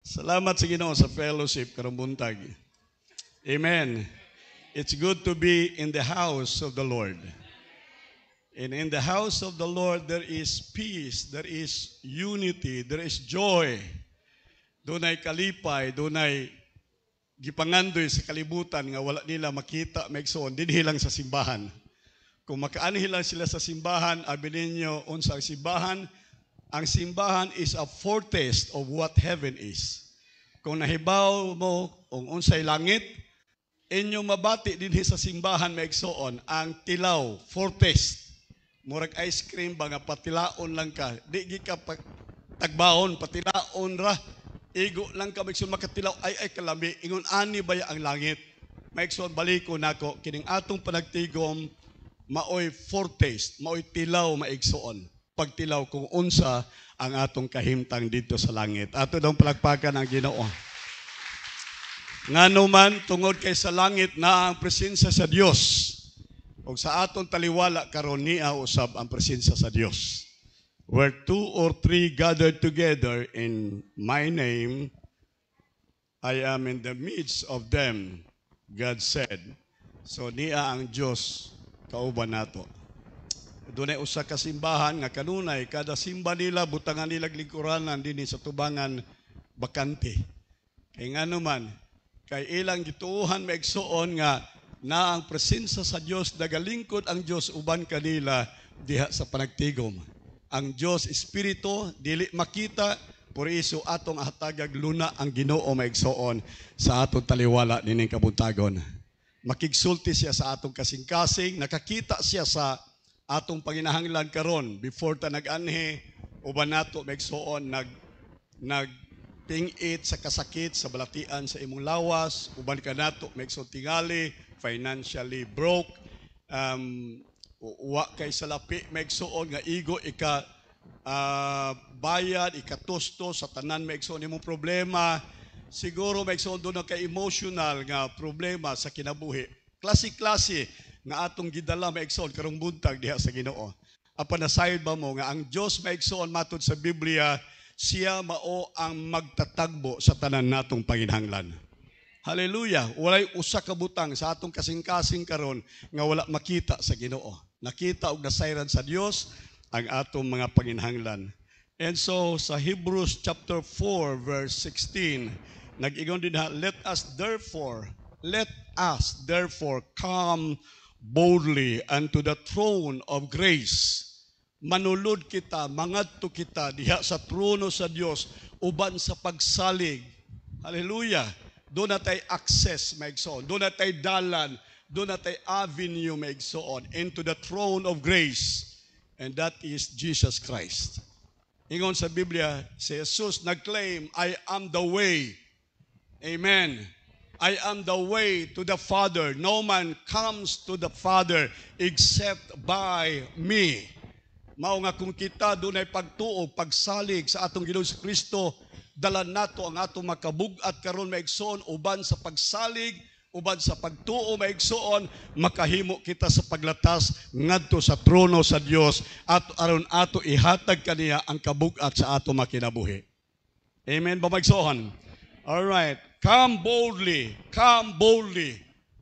Salamat sa Ginoo sa fellowship karong buntag. Amen. It's good to be in the house of the Lord. And in the house of the Lord, there is peace, there is unity, there is joy. Dunay kalipay, dunay gipangandoy sa kalibutan nga wala nila makita maigsoon dinhi lang sa simbahan. Kung makaanhi lang sila sa simbahan, abi ninyo unsa ang simbahan? Ang simbahan is a foretaste of what heaven is. Kung nahibaw mo kung unsay langit, inyong mabati dinhi sa simbahan maigsoon ang tilaw, foretaste. Murag ice cream ba nga patilaon lang ka. Di ka tagbaon, patilaon ra. Igo lang ka maigsoon makatilaw ay kalami. Ingon ani ba ang langit? Maigsoon baliko nako kining atong panagtigom maoy foretaste, maoy tilaw maigsoon. Pagtilaw kung unsa ang atong kahimtang dito sa langit. Ato daw palakpakan ang Ginoo. Ngano man tungod kay sa langit na ang presensya sa Dios. O sa aton taliwala karon niya usab ang presensya sa Dios. Where 2 or 3 gathered together in my name, I am in the midst of them, God said. So niya ang Dios kauban nato. Doon ay usa ka simbahan nga kanunay, kada simba nila, butangan nila lingkuranan din sa tubangan bakante. Kaya nga naman, kay ilang gituuhan maigsuon nga na ang presensya sa Dios nagalingkod ang Dios uban kanila diha sa panagtigom. Ang Dios Espiritu dili makita, por iso atong hatagag luna ang Ginoo maigsuon sa atong taliwala nining kabuntagon. Makigsulti siya sa atong kasing-kasing, nakakita siya sa atong panginahanglan karon before ta nag-anhi uban nato maigsuon nagpingit sa kasakit sa balatian sa imong lawas, uban ka nato maigsuon tingali, financially broke, wa kay salapi maigsuon nga igo ika bayad, ikatusto sa tanan maigsuon imong problema. Siguro maigsuon doon kay emotional nga problema sa kinabuhi. Klase-klase nga atong gidala maigsuon karong buntag diha sa Ginoo. Apan nasayod ba mo nga ang Dios maigsuon matud sa Biblia, siya mao ang magtatagbo sa tanan natong panginahanglan. Hallelujah. Walay usa ka butang sa atong kasing-kasing karon nga wala makita sa Ginoo. Nakita og nasayran sa Dios ang atong mga panginahanglan. And so sa Hebrews chapter 4 verse 16, nag-ingon din ha, let us therefore come boldly unto the throne of grace. Manulod kita, mangadto kita diha sa trono sa Dios uban sa pagsalig. Hallelujah. Doon natay access maigsoon, doon natay dalan, doon natay avenue maigsoon into the throne of grace, and that is Jesus Christ. Ingon sa Biblia, si Jesus nag-claim, I am the way. Amen. I am the way to the Father. No man comes to the Father except by me. Mao nga kung kita dunay pagtuo, pagsalig sa atong Ginoong Kristo, dalan nato ang atong makabug-at karon maigsoon uban sa pagsalig, uban sa pagtuo maigsoon, makahimo kita sa paglatas ngadto sa trono sa Dios at aron ato ihatag kaniya ang kabug-at sa ato makinabuhi. Amen ba maigsoon? All right. Come boldly,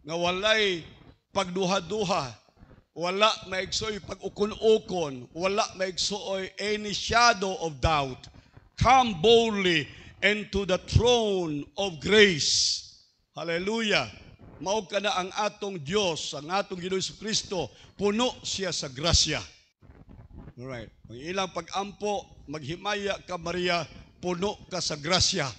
nga walay pagduha-duha, wala maigsoy pag-ukon-ukon, wala maigsoy any shadow of doubt. Come boldly into the throne of grace. Hallelujah. Mao kana ang atong Dios, ang atong Ginoong Kristo, puno siya sa grasya. All right. Ang ilang pag-ampo, maghimaya ka Maria, puno ka sa grasya.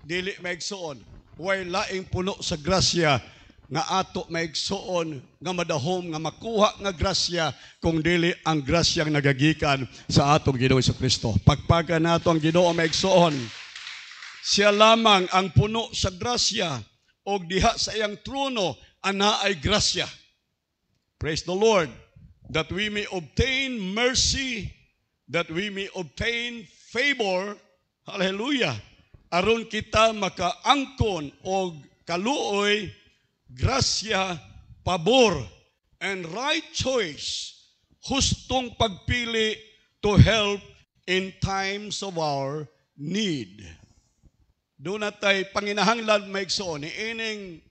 Dili maigsuon, way laing puno sa grasya nga ato maigsuon nga madahom nga makuha nga grasya kung dili ang grasyang nagagikan sa atong Ginoo Kristo. Pagpagan nato ang Ginoo maigsuon. Siya lamang ang puno sa grasya o diha sa iyang trono ana ay grasya. Praise the Lord, that we may obtain mercy, that we may obtain favor. Hallelujah. Aron kita makaangkon og kaluoy, grasya, pabor, and right choice, hustong pagpili to help in times of our need. doon natay panginahanglan maigsoon ni ining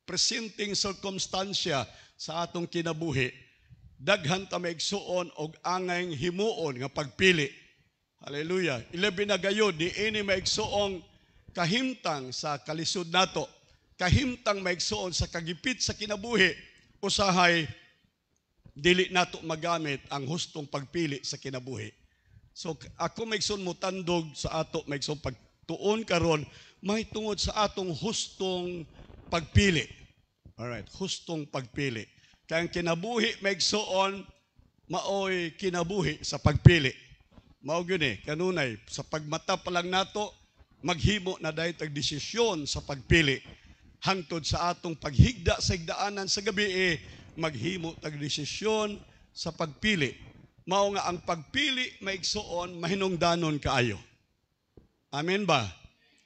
presenting circumstansya sa atong kinabuhi, daghan ta maigsoon og angay himuon nga pagpili. Hallelujah. Ilabi na gayud ni ini maigsoong kahimtang sa kalisod nato, kahimtang maigsoon sa kagipit sa kinabuhi, usahay dili nato magamit ang hustong pagpili sa kinabuhi. So ako maigsoon mo tandog sa ato maigsoong pagtuon karon may tungod sa atong hustong pagpili. Alright, hustong pagpili. Kaya ang kinabuhi maigsoon maoy kinabuhi sa pagpili. Mao gyud kanunay sa pagmata pa lang nato maghimo na dahil tag desisyon sa pagpili. Hangtod sa atong paghigda sa higdaanan sa gabi maghimo tag desisyon sa pagpili. Mao nga ang pagpili maigsoon mahinungdanon kaayo. Amen ba?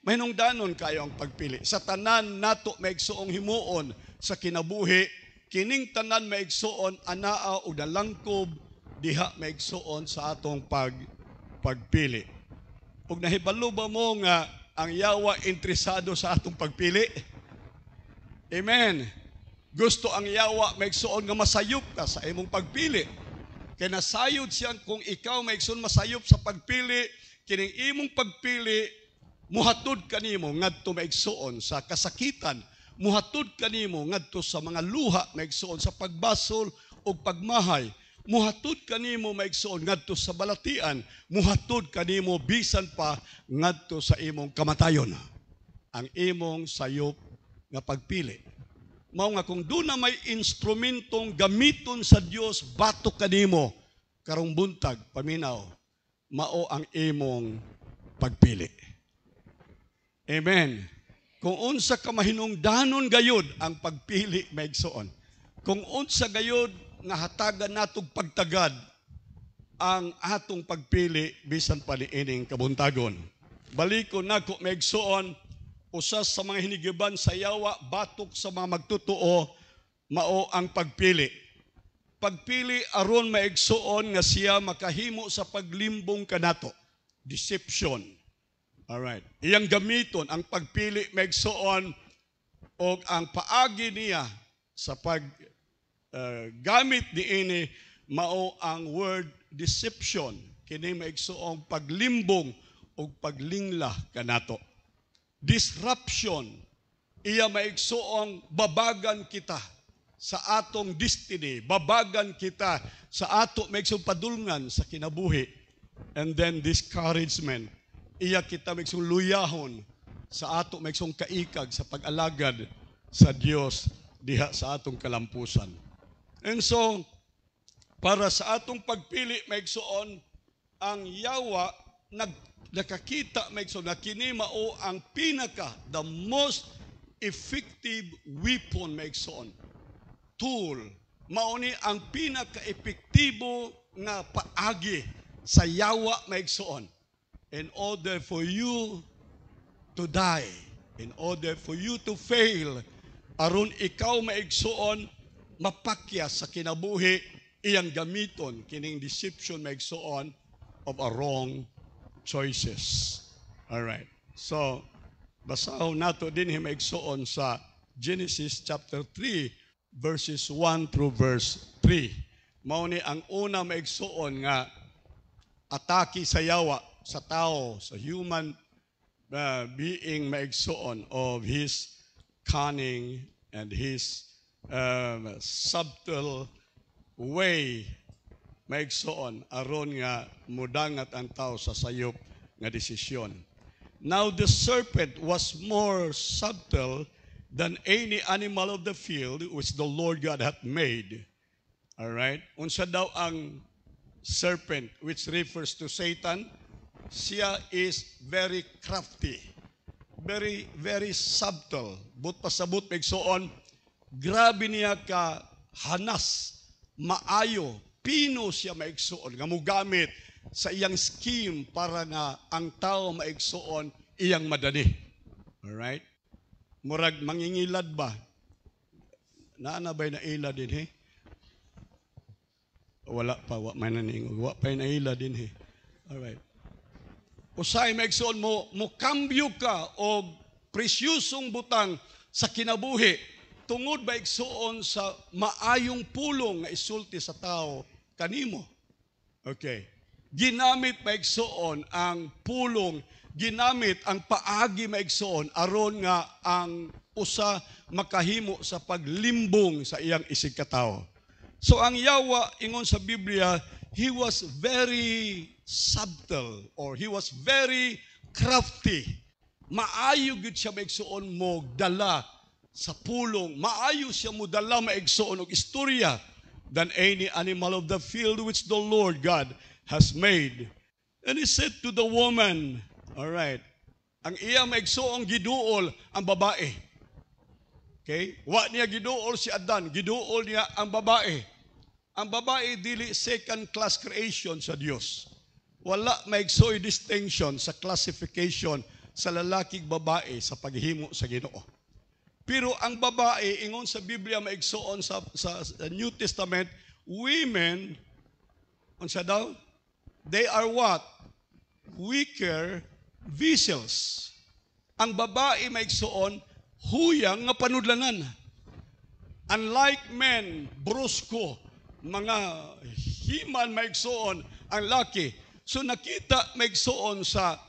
Mahinungdanon kaayo ang pagpili. Sa tanan nato maigsoong himuon sa kinabuhi, kining tanan maigsoon anaa o dalangkob diha maigsoon sa atong pagpili. Ug nahibalo ba mo nga ang Yawa interesado sa atong pagpili? Amen. Gusto ang Yawa maigsoon nga masayop ka sa imong pagpili. Kaya nasayod siya kung ikaw maigsoon masayop sa pagpili, kining imong pagpili muhatod kanimo ngadto maigsoon sa kasakitan, muhatod kanimo ngadto sa mga luha maigsoon sa pagbasol o pagmahay, muhatod kanimo maigsoon ngadto sa balatian, muhatod kanimo bisan pa ngadto sa imong kamatayon. Ang imong sayop nga pagpili. Mao nga kung doon na may instrumentong gamiton sa Dios batok kanimo karong buntag paminaw, mao ang imong pagpili. Amen. Kung unsa ka mahinungdanon gayud ang pagpili maigsoon. Kung unsa gayud nga hatagan natog pagtagad ang atong pagpili bisan pa niining kabuntagon. Balikon nako maigsoon usas sa mga hinigiban sa Yawa batok sa mga magtutuo mao ang pagpili. Pagpili aron maigsoon nga siya makahimo sa paglimbong kanato. Deception. Alright. Iyang gamiton ang pagpili maigsoon o ang paagi niya sa gamit niini mao ang word deception. Kini maigsoong paglimbong o paglinglah kanato. Disruption. Iya maigsoong babagan kita sa atong destiny, babagan kita sa ato maigsoong padulngan sa kinabuhi. And then discouragement. Iya kita maigsoong luyahon sa ato maigsoong kaikag sa pag-alagad sa Dios diha sa atong kalampusan. And so, para sa atong pagpili maigsoon, ang Yawa nakakita maigsoon na kini mao ang pinaka, the most effective weapon maigsoon. Tool. Mao ni ang pinaka-epektibo nga paagi sa Yawa maigsoon. In order for you to die, in order for you to fail, aron ikaw maigsoon mapakya sa kinabuhi, iyang gamiton kining deception maigsoon of a wrong choices. All right. So, basahon nato din maigsoon sa Genesis chapter 3 verses 1 through verse 3. Mao ni ang una maigsoon nga atake sa Yawa sa tao, sa human being maigsoon of his cunning and his subtle way maigsoon aron nga mudangat ang tao sa sayop nga desisyon. Now the serpent was more subtle than any animal of the field which the Lord God hath made. All right? Unsa daw ang serpent, which refers to Satan? Siya is very crafty. Very, very subtle. But pasabot maigsoon, grabe niya ka hanas, maayo, pino siya maigsoon, nga mugamit sa iyang scheme para nga ang tao maigsoon iyang madani. Alright? Murag mangingilad ba? Naana ba'y naila din Wala pa, may naningog. Wa pa'y naila din Alright. Usay maigsoon mo kambyo ka og presyosong butang sa kinabuhi tungod maigsoon sa maayong pulong nga isulti sa tao kanimo. Okay. Ginamit maigsoon ang pulong, ginamit ang paagi maigsoon aron nga ang usa makahimo sa paglimbong sa iyang isig katao. So ang Yawa ingon sa Biblia, he was very subtle or he was very crafty. Maayo gid siya maigsoon mo dala sa pulong, maayo siya mo dala maigsoon og istorya than any animal of the field which the Lord God has made. And he said to the woman, all right, ang iya maigsoong giduol ang babae. Okay? Wa niya giduol si Adan, giduol niya ang babae. Ang babae dili second class creation sa Dios. Wala maigsoy distinction sa classification sa lalaking babae sa paghimo sa Ginoo. Pero ang babae ingon sa Biblia maigsoon sa New Testament, women unsa daw? They are what? Weaker vessels. Ang babae maigsoon huyang nga panudlanan. Unlike men, brusko, mga himan maigsoon ang laki. So nakita maigsoon sa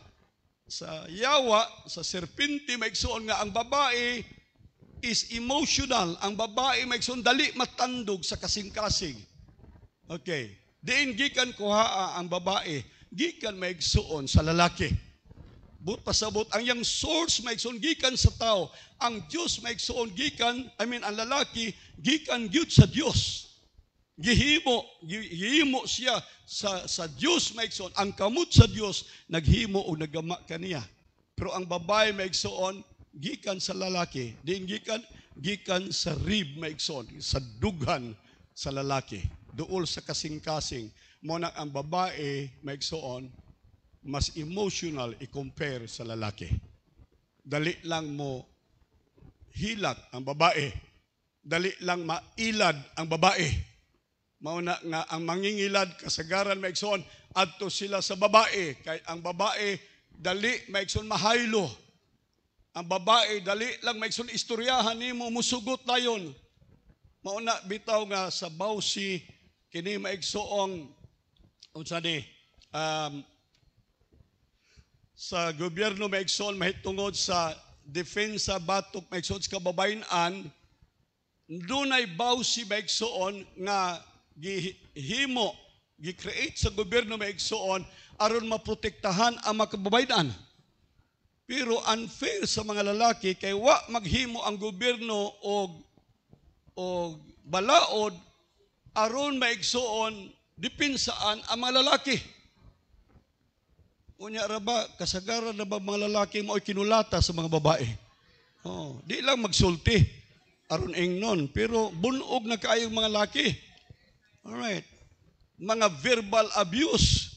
Yawa, sa serpente maigsoon nga ang babae is emotional. Ang babae maigsoon dali matandog sa kasing-kasing. Okay. Diin gikan kuhaa ang babae, gikan maigsoon sa lalaki. But pasabot ang yang source maigsoon gikan sa tao, ang Dios maigsoon gikan, ang lalaki gikan gyud sa Dios. Gihimo siya sa Dios maigsoon. Ang kamot sa Dios naghimo o nagama kaniya. Pero ang babae maigsoon gikan sa lalaki, diin gikan sa rib maigsoon, sa dughan sa lalaki. Duol sa kasing-kasing mo na ang babae maigsoon mas emotional i-compare sa lalaki. Dali lang mo hilak ang babae. Dali lang mailad ang babae. Mauna nga ang mangingilad kasagaran maigsoon adto sila sa babae kay ang babae dali maigsoon mahaylo. Ang babae dali lang maigsoon istoryahan nimo musugot dayon. Mauna bitaw nga sa Bausi kini maigsoong unsa ni sa gobyerno maigsoon mahitungod sa depensa batok maigsoon sa kababayen-an dunay Bausi maigsoon nga gihimo, gi-create sa gobyerno maigsoon aron maprotektahan ang mga kababayan. Pero unfair sa mga lalaki kay wa maghimo ang gobyerno og balaod aron maigsoon dipensaan ang mga lalaki. Unya ra ba kasagaran na ba mga lalaki mao'y kinulata sa mga babae? Oh, di lang magsulti aron ingnon pero bunog na kaayong mga lalaki. Alright. Mga verbal abuse.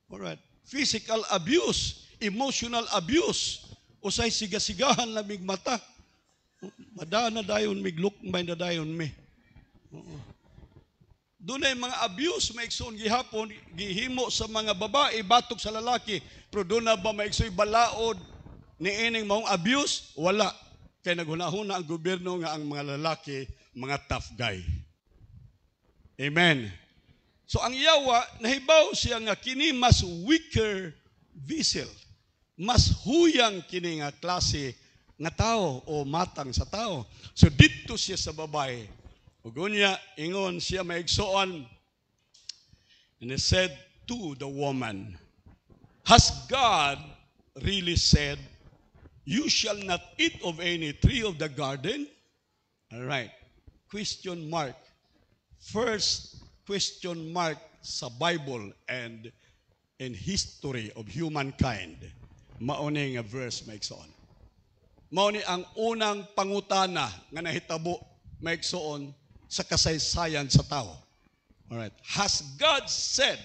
Alright. Physical abuse. Emotional abuse. Usay sigasigahan na mig mata. Madana dayon mig lukmay na dayon me. Dunay mga abuse maigsoon gihapon gihimo sa mga babae batok sa lalaki. Pero doon na ba maigsoy balaod niining maong abuse? Wala. Kaya naghunahuna ang gobyerno nga ang mga lalaki mga tough guy. Amen. So ang Yawa, nahibaw siya nga kini mas weaker vessel. Mas huyang kini nga klase nga tao o matang sa tao. So dito siya sa babae. Ugunya, ingon siya maigsoon. And he said to the woman, has God really said, you shall not eat of any tree of the garden? All right. Question mark. First question mark sa Bible and in history of humankind. Mauni nga verse maigsoon. Mauni ang unang pangutana nga nahitabo maigsoon sa kasaysayan sa tao. Alright. Has God said,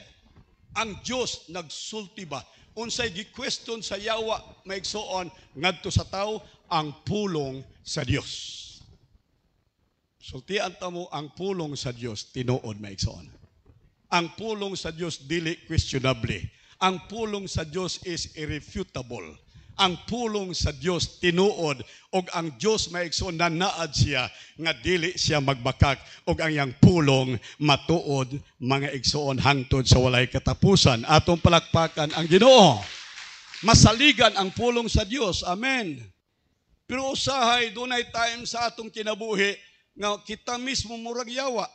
ang Diyos nagsulti ba? Unsay gi-question sa Yawa maigsoon ngadto sa tao ang pulong sa Dios. Sultian ta mo ang pulong sa Dios tinuod maigsoon. Ang pulong sa Dios dili questionably. Ang pulong sa Dios is irrefutable. Ang pulong sa Dios tinuod, og ang Dios maigsoon na naad siya nga dili siya magbakak, og ang iyang pulong matuod mga igsoon hangtod sa walay katapusan. Atong palakpakan ang Ginoo. Masaligan ang pulong sa Dios. Amen. Pero usahay, dunay time sa atong kinabuhi nga kita mismo murag yawa.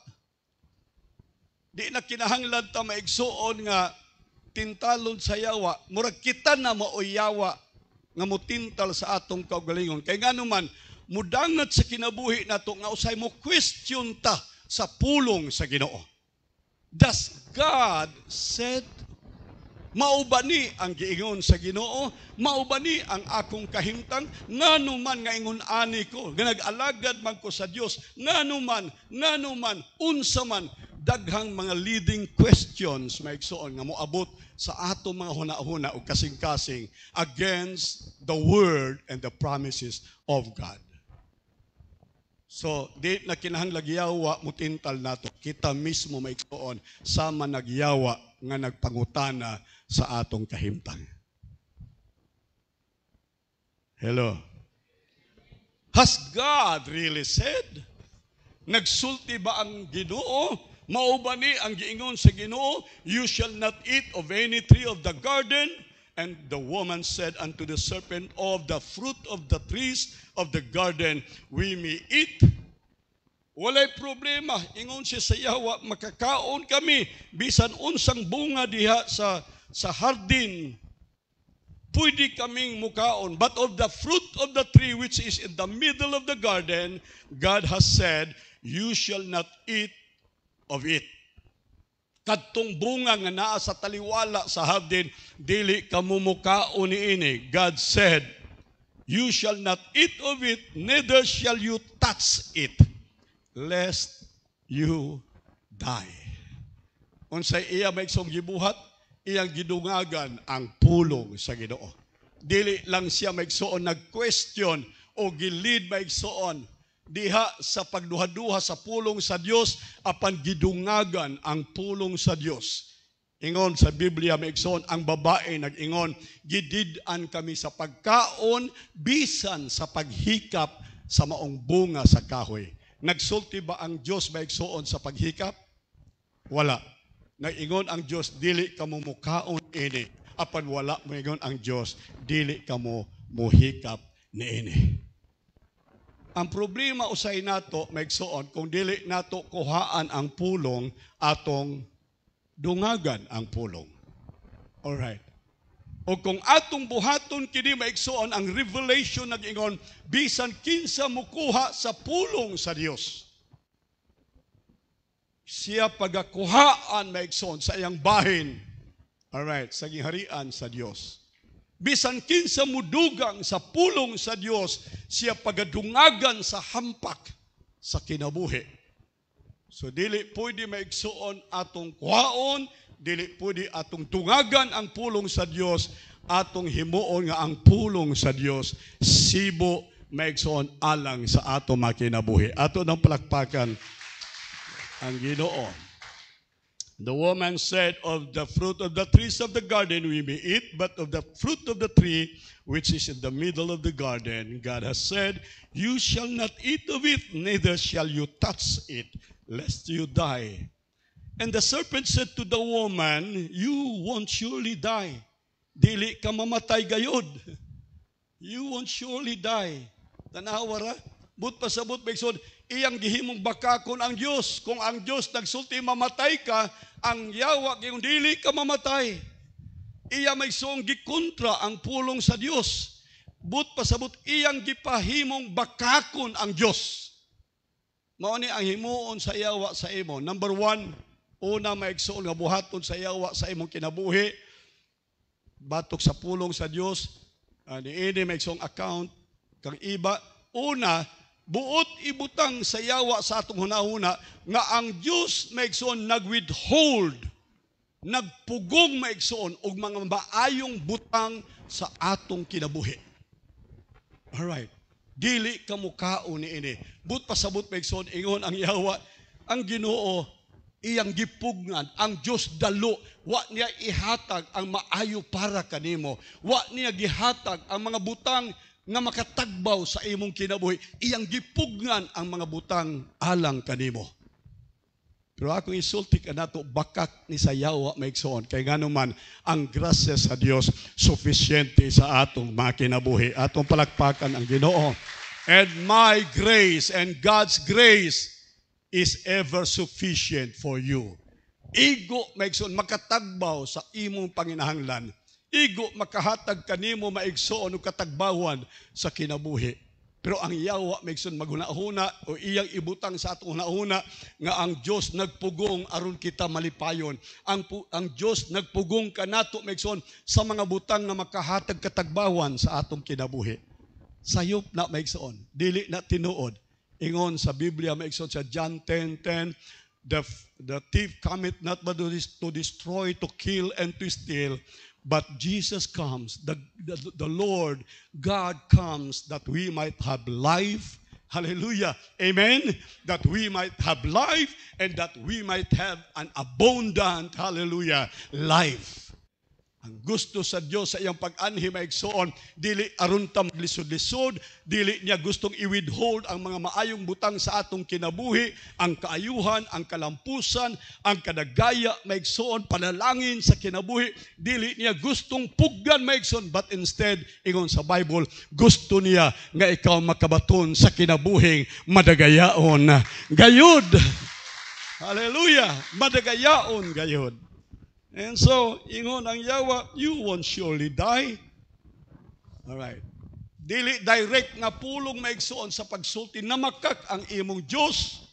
Di na kinahanglan ta maigsuon nga tintalon sa yawa. Murag kita na maoyawa nga mutintal sa atong kaugalingon. Kay ngano man, mudangat sa kinabuhi nato nga usay mo question ta sa pulong sa Ginoo. Does God said? Mao ba ni ang giingon sa Ginoo? Mao ba ni ang akong kahimtang? Ngano man nga ingon ani ko, nga nag-alagad man ko sa Dios, ngano man, unsa man, daghang mga leading questions maigsoon nga moabot sa atong mga hunahuna o kasing-kasing against the word and the promises of God. So, di na kinahanglan yawa mutintal nato. Kita mismo maigsoon sama nagyawa nga nagpangutana sa atong kahimtang. Hello. Has God really said? Nagsulti ba ang Ginoo? Mao ba ni ang giingon sa Ginoo, you shall not eat of any tree of the garden? And the woman said unto the serpent, of the fruit of the trees of the garden we may eat. Walay problema, ingon siya sa yawa, makakaon kami bisan unsang bunga diha sa hardin. Pwede kaming mukaon, but of the fruit of the tree which is in the middle of the garden, God has said, you shall not eat of it. Kadtong bunga nga naa sa taliwala sa hardin, dili kamo mukaon niini. God said, you shall not eat of it, neither shall you touch it, lest you die. Unsay iya maigsong gibuhat, iyang gidungagan ang pulong sa Ginoo. Dili lang siya maigsoon nag-question o gilid maigsoon diha sa pagduha-duha sa pulong sa Dios apan gidungagan ang pulong sa Dios. Ingon sa Biblia maigsoon ang babae nag-ingon, gidid-an kami sa pagkaon bisan sa paghikap sa maong bunga sa kahoy. Nagsulti ba ang Dios maigsoon sa paghikap? Wala. Nag-ingon ang Dios, dili kamo mukaon ini. Apan wala mo ingon ang Dios, dili kamo muhikap niini. Ang problema usay nato maigsoon kung dili nato kuhaan ang pulong, atong dungagan ang pulong. Alright. O kung atong buhaton kini maigsoon ang revelation nag-ingon, bisan kinsa mukuha sa pulong sa Dios, siya pagakuhaan maigsoon sa iyang bahin. Alright, sa giharian sa Dios. Bisan kinsa mudugang sa pulong sa Dios, siya pagadungagan sa hampak sa kinabuhi. So dili pwede maigsoon atong kuhaon, dili pwede atong tungagan ang pulong sa Dios, atong himuon nga ang pulong sa Dios sibo maigsoon alang sa ato makinabuhi. Ato nang palakpakan ang Ginoo. The woman said, of the fruit of the trees of the garden we may eat, but of the fruit of the tree which is in the middle of the garden, God has said, you shall not eat of it, neither shall you touch it, lest you die. And the serpent said to the woman, you won't surely die. Dili ka mamatay gayod. You won't surely die. Tanawara, but pasabot maigsoon, iyang gihimong bakakon ang Dios. Kung ang Dios nagsulti mamatay ka, ang yawa kung dili ka mamatay. Iya may song gikontra ang pulong sa Dios. But pasabot iyang gipahimong bakakon ang Dios. Mao ni ang himuon sa yawa sa imo. Number 1, una maigsoon nga buhaton sa yawa sa imong kinabuhi. Batok sa pulong sa Dios. Niini maigsoong account kang iba. Una, buot ibutang sa yawa sa atong hunahuna nga ang Dios maigsoon nagwithhold, nagpugong maigsoon og mga maayong butang sa atong kinabuhi. Alright. Dili ka mukaon niini. But pasabot maigsoon ingon ang yawa, ang Ginoo iyang gipugnan, ang Dios dalo, wa niya ihatag ang maayo para kanimo. Wa niya gihatag ang mga butang nga makatagbaw sa imong kinabuhi. Iyang gipugnan ang mga butang alang kanimo. Pero akong isulti ka nato, bakak ni sayawa maigsoon. Kay nga naman, ang grasya sa Dios sufficiente sa atong mga kinabuhi. Atong palakpakan ang Ginoo. And my grace and God's grace is ever sufficient for you. Igo maigsoon makatagbaw sa imong panginahanglan. Igo makahatag kanimo maigsoon ug katagbawan sa kinabuhi. Pero ang yawa maigsoon maghuna-huna o iyang ibutang sa atong huna-huna nga ang Dios nagpugong aron kita malipayon. Ang Dios nagpugong kanato maigsoon sa mga butang nga makahatag katagbawan sa atong kinabuhi. Sayop na maigsoon, dili na tinuod. Ingon sa Biblia, maigsoon sa John 10:10, the thief cometh not but to destroy, to kill, and to steal. But Jesus comes, the Lord God comes that we might have life. Hallelujah. Amen. That we might have life and that we might have an abundant, hallelujah, life. Ang gusto sa Dios sa iyang pag-anhi maigsoon, dili aron ta maglisod-lisod, dili niya gustong i-withhold ang mga maayong butang sa atong kinabuhi, ang kaayuhan, ang kalampusan, ang kadagaya maigsoon, panalangin sa kinabuhi, dili niya gustong puggan maigsoon, but instead, ingon sa Bible, gusto niya nga ikaw makabaton sa kinabuhing madagayaon. Gayud! Hallelujah! Madagayaon gayud. And so, ingon ang yawa, you won't surely die. Alright. Dili direct nga pulong maigsoon sa pagsulti, namakak ang imong Diyos.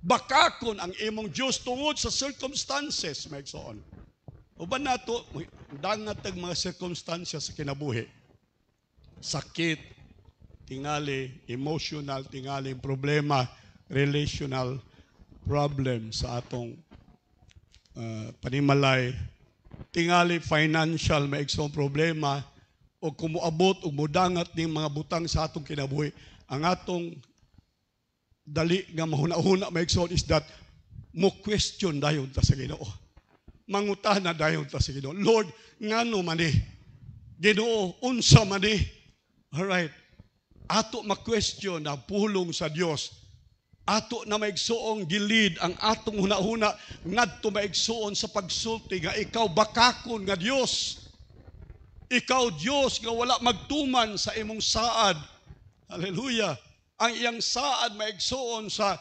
Bakakon ang imong Diyos tungod sa circumstances maigsoon. Uban nato, dangatag mga circumstances sa kinabuhi. Sakit, tingali, emotional, tingali, problema, relational problem sa atong panimalay, tingali financial maigsoong problema o kumuabot o mudangat ning mga butang sa atong kinabuhi. Ang atong dali nga mahuna-huna maigsoon is that mo question dayon ta sa Ginoo. Mangutana dayon ta sa Ginoo. Lord, ngano man ni? Ginoo, unsa man ni? Alright. Ato ma-question ang pulong sa Dios. Ato na maigsoong gilid ang atong huna-huna ngadto maigsoon sa pagsulti nga ikaw bakakon nga Dios. Ikaw Dios nga wala magtuman sa imong saad. Hallelujah. Ang iyang saad maigsoon sa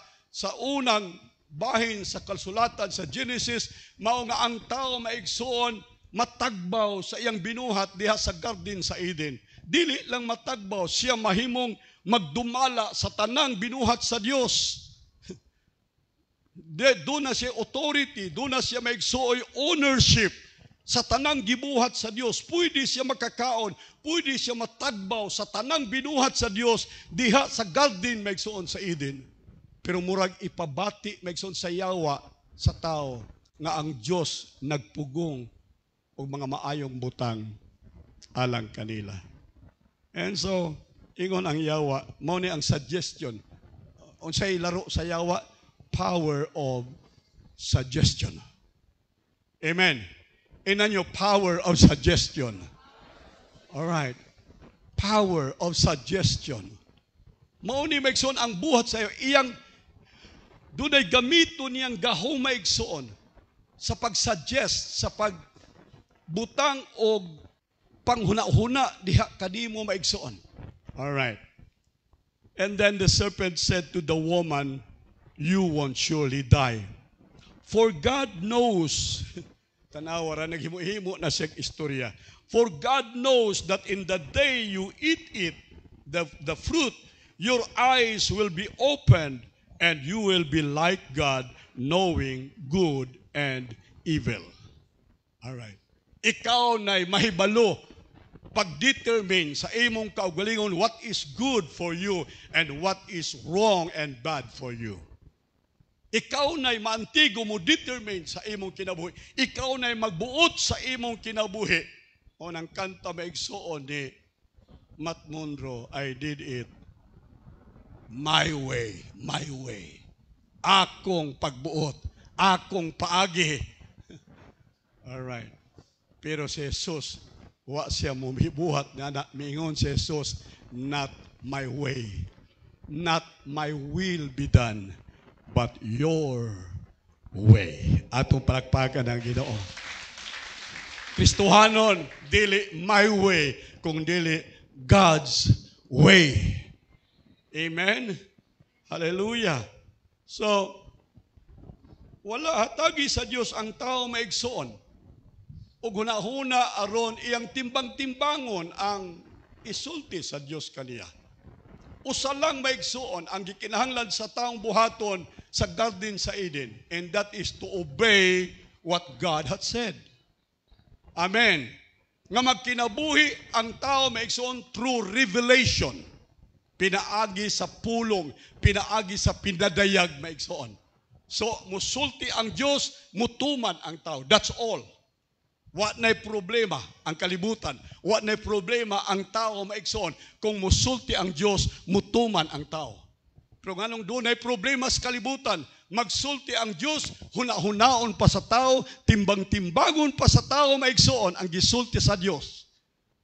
unang bahin sa kasulatan sa Genesis, mao nga ang tao maigsoon matagbaw sa iyang binuhat diha sa garden sa Eden. Dili lang matagbaw, siya mahimong magdumala sa tanang binuhat sa Dios. Doon na siya authority, doon na siya maigsuoy ownership sa tanang gibuhat sa Dios. Pwede siya makakaon, pwede siya matagbaw sa tanang binuhat sa Dios diha sa garden maigsuon sa Eden. Pero murag ipabati maigsuon sa yawa sa tao nga ang Dios nagpugong og mga maayong butang alang kanila. And so, ingon ang yawa, mao ni ang suggestion. Unsay laro sa yawa? Power of suggestion. Amen. Inan yung power of suggestion. All right. Power of suggestion. Mao ni maigsoon ang buhat sa iyo. Iyang dunay gamito niyang gahong maigsoon sa pag-suggest, sa pagbutang og panghuna-huna diha kadimo maigsoon. All right. And then the serpent said to the woman, you won't surely die. For God knows, tanawara, naghimo-himo na siyang istorya. For God knows that in the day you eat it, the fruit, your eyes will be opened and you will be like God, knowing good and evil. All right. Ikaw na'y mahibalo pag-determine sa imong kaugalingon what is good for you and what is wrong and bad for you. Ikaw na'y maantigo mo determine sa imong kinabuhi. Ikaw na'y magbuot sa imong kinabuhi. O nang kanta maigsoon ni Matt Monroe, I did it my way, my way. Akong pagbuot, akong paagi. Alright. Pero si Jesus, wa siya mumibuhat na miingon si Jesus, not my way, not my will be done, but your way. Atong palakpakan ang Ginoo. Kristohanon, dili my way, kung dili God's way. Amen? Hallelujah. So, wala hatagi sa Dios ang tao maigsoon. O hunahuna aron iyang timbang-timbangon ang isulti sa Dios kaniya. Usa lang maigsoon ang gikinahanglan sa taong buhaton sa garden sa Eden, and that is to obey what God had said. Amen. Nga magkinabuhi ang tao maigsoon through revelation. Pinaagi sa pulong, pinaagi sa pinadayag maigsoon. So, musulti ang Diyos, mutuman ang tao. That's all. Wa na'y problema ang kalibutan. Wa na'y problema ang tao maigsoon. Kung musulti ang Diyos, mutuman ang tao. Pero nganong doon ay problema sa kalibutan, magsulti ang Diyos, hunahunaon pa sa tao, timbang-timbangon pa sa tao maigsoon ang gisulti sa Diyos.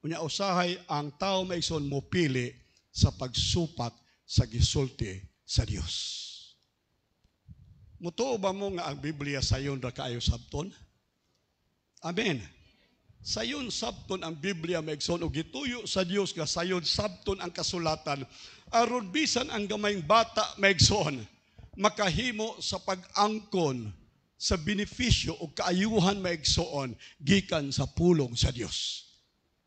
Unya usahay ang tao maigsoon mo pili sa pagsupat sa gisulti sa Diyos. Mutuo ba mo nga ang Biblia sayon ra kaayo sabton? Amen. Sayon sabton ang Biblia maigsoon ug gituyo sa Dios nga sayon sabton ang kasulatan aron bisan ang gamayng bata maigsoon makahimo sa pag-angkon sa benepisyo o kaayuhan maigsoon gikan sa pulong sa Dios.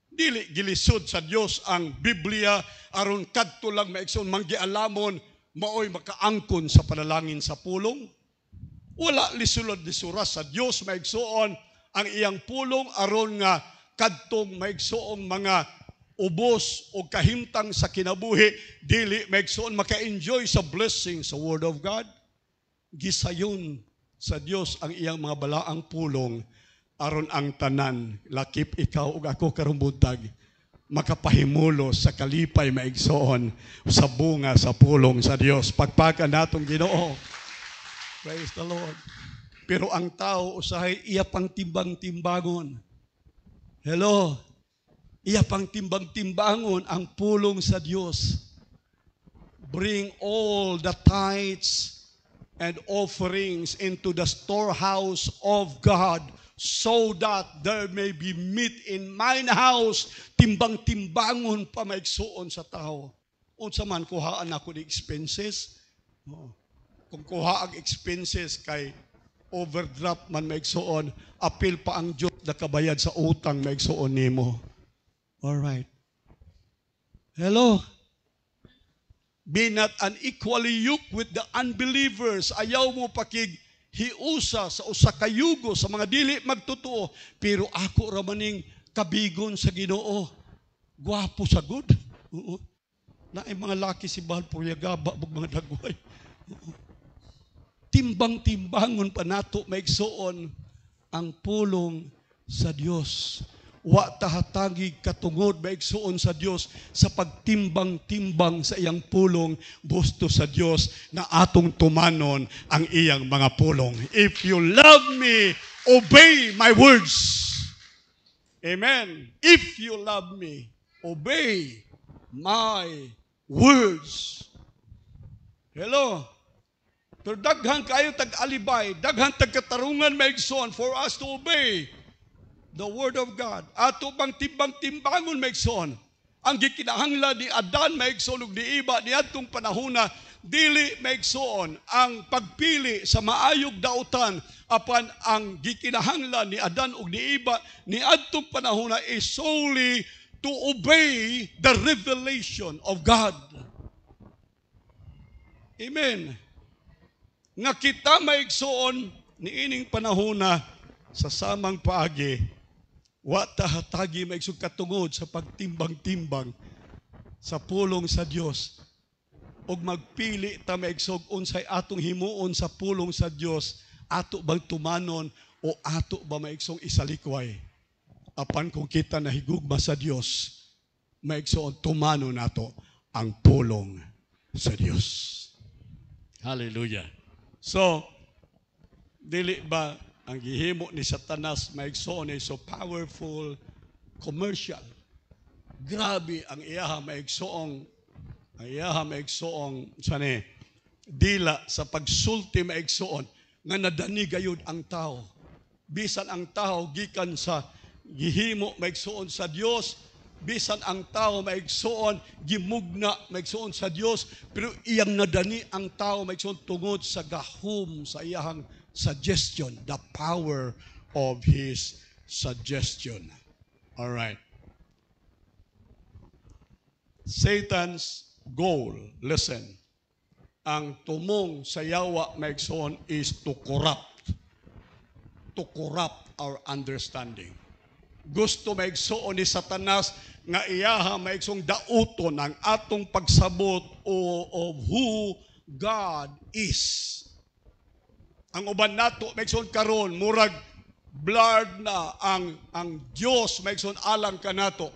Dili gilisod sa Dios ang Biblia aron kadto lang maigsoon manggialamon maoy makaangkon sa panalangin sa pulong. Wala lisulod-lisura sa Dios maigsoon ang iyang pulong aron nga kadtong maigsoong mga ubos o kahimtang sa kinabuhi, dili maigsoon maka-enjoy sa blessing sa Word of God. Gisayon sa Dios ang iyang mga balaang pulong aron ang tanan, lakip ikaw ug ako karong buntag, makapahimulo sa kalipay maigsoon sa bunga sa pulong sa Dios. Pagpakan natong Ginoo. Praise the Lord. Pero ang tao usahay iya pang timbang-timbangon. Hello. Iya pang timbang-timbangon ang pulong sa Dios. Bring all the tithes and offerings into the storehouse of God so that there may be meat in mine house. Timbang-timbangon pa maigsuon sa tao. Unsa man kuhaan ako ni expenses? Kung kuha ang expenses kay overdraft man maigsuon, apil pa ang Diyos na kabayad sa utang maigsuon nimo. Alright. Hello? Be not unequally yoked with the unbelievers. Ayaw mo pakighiusa sa usa ka yugo sa mga dili magtotoo. Pero ako ramaning kabigon sa Ginoo. Gwapo sa good. Naay mga laki si Bahal Puryagaba ug mga dagway. Timbang-timbangon pa nato maigsuon ang pulong sa Dios. Wa tahatagig katungod maigsuon sa Dios sa pagtimbang-timbang sa iyang pulong, gusto sa Dios na atong tumanon ang iyang mga pulong. If you love me, obey my words. Amen. If you love me, obey my words. Hello. Pero daghan kayo tag-alibay, daghan tag-katarungan maigsoon for us to obey the Word of God. Ato bang timbang-timbangon maigsoon. Ang gikinahanglan ni Adan maigsoon ug ni Eva ni adtong panahona, dili maigsoon ang pagpili sa maayog dautan apan ang gikinahanglan ni Adan ug ni Eva ni adtong panahona is solely to obey the revelation of God. Amen. Nga kita maigsoon niining panahona sa samang paagi, wa tahatagi maigsoon katungod sa pagtimbang-timbang sa pulong sa Dios ug magpili ta maigsoon unsay atong himuon sa pulong sa Dios, ato bang tumanon o ato ba maigsoong isalikway. Apan kung kita nahigugma sa Dios, maigsoon tumanon nato ang pulong sa Dios. Hallelujah. So, Dili ba ang gihimo ni Satanas maigsoon ay so powerful, commercial. Grabe ang iyaha maigsoong sani dila sa pagsulti maigsoon nga nadani gayud ang tao. Bisan ang tao gikan sa gihimo maigsoon sa Dios, bisan ang tao maigsoon gimugna maigsoon sa Dios, pero iyang nadani ang tao maigsoon tungod sa gahom sa iyang suggestion, the power of his suggestion. All right. Satan's goal, listen, ang tumong sa yawa maigsoon is to corrupt our understanding. Gusto maigsoon ni Satanas nga iyaha maigsong dauton ang atong pagsabot of who God is. Ang uban nato maigsoon karon murag blurred na ang Dios maigsoon alang kanato.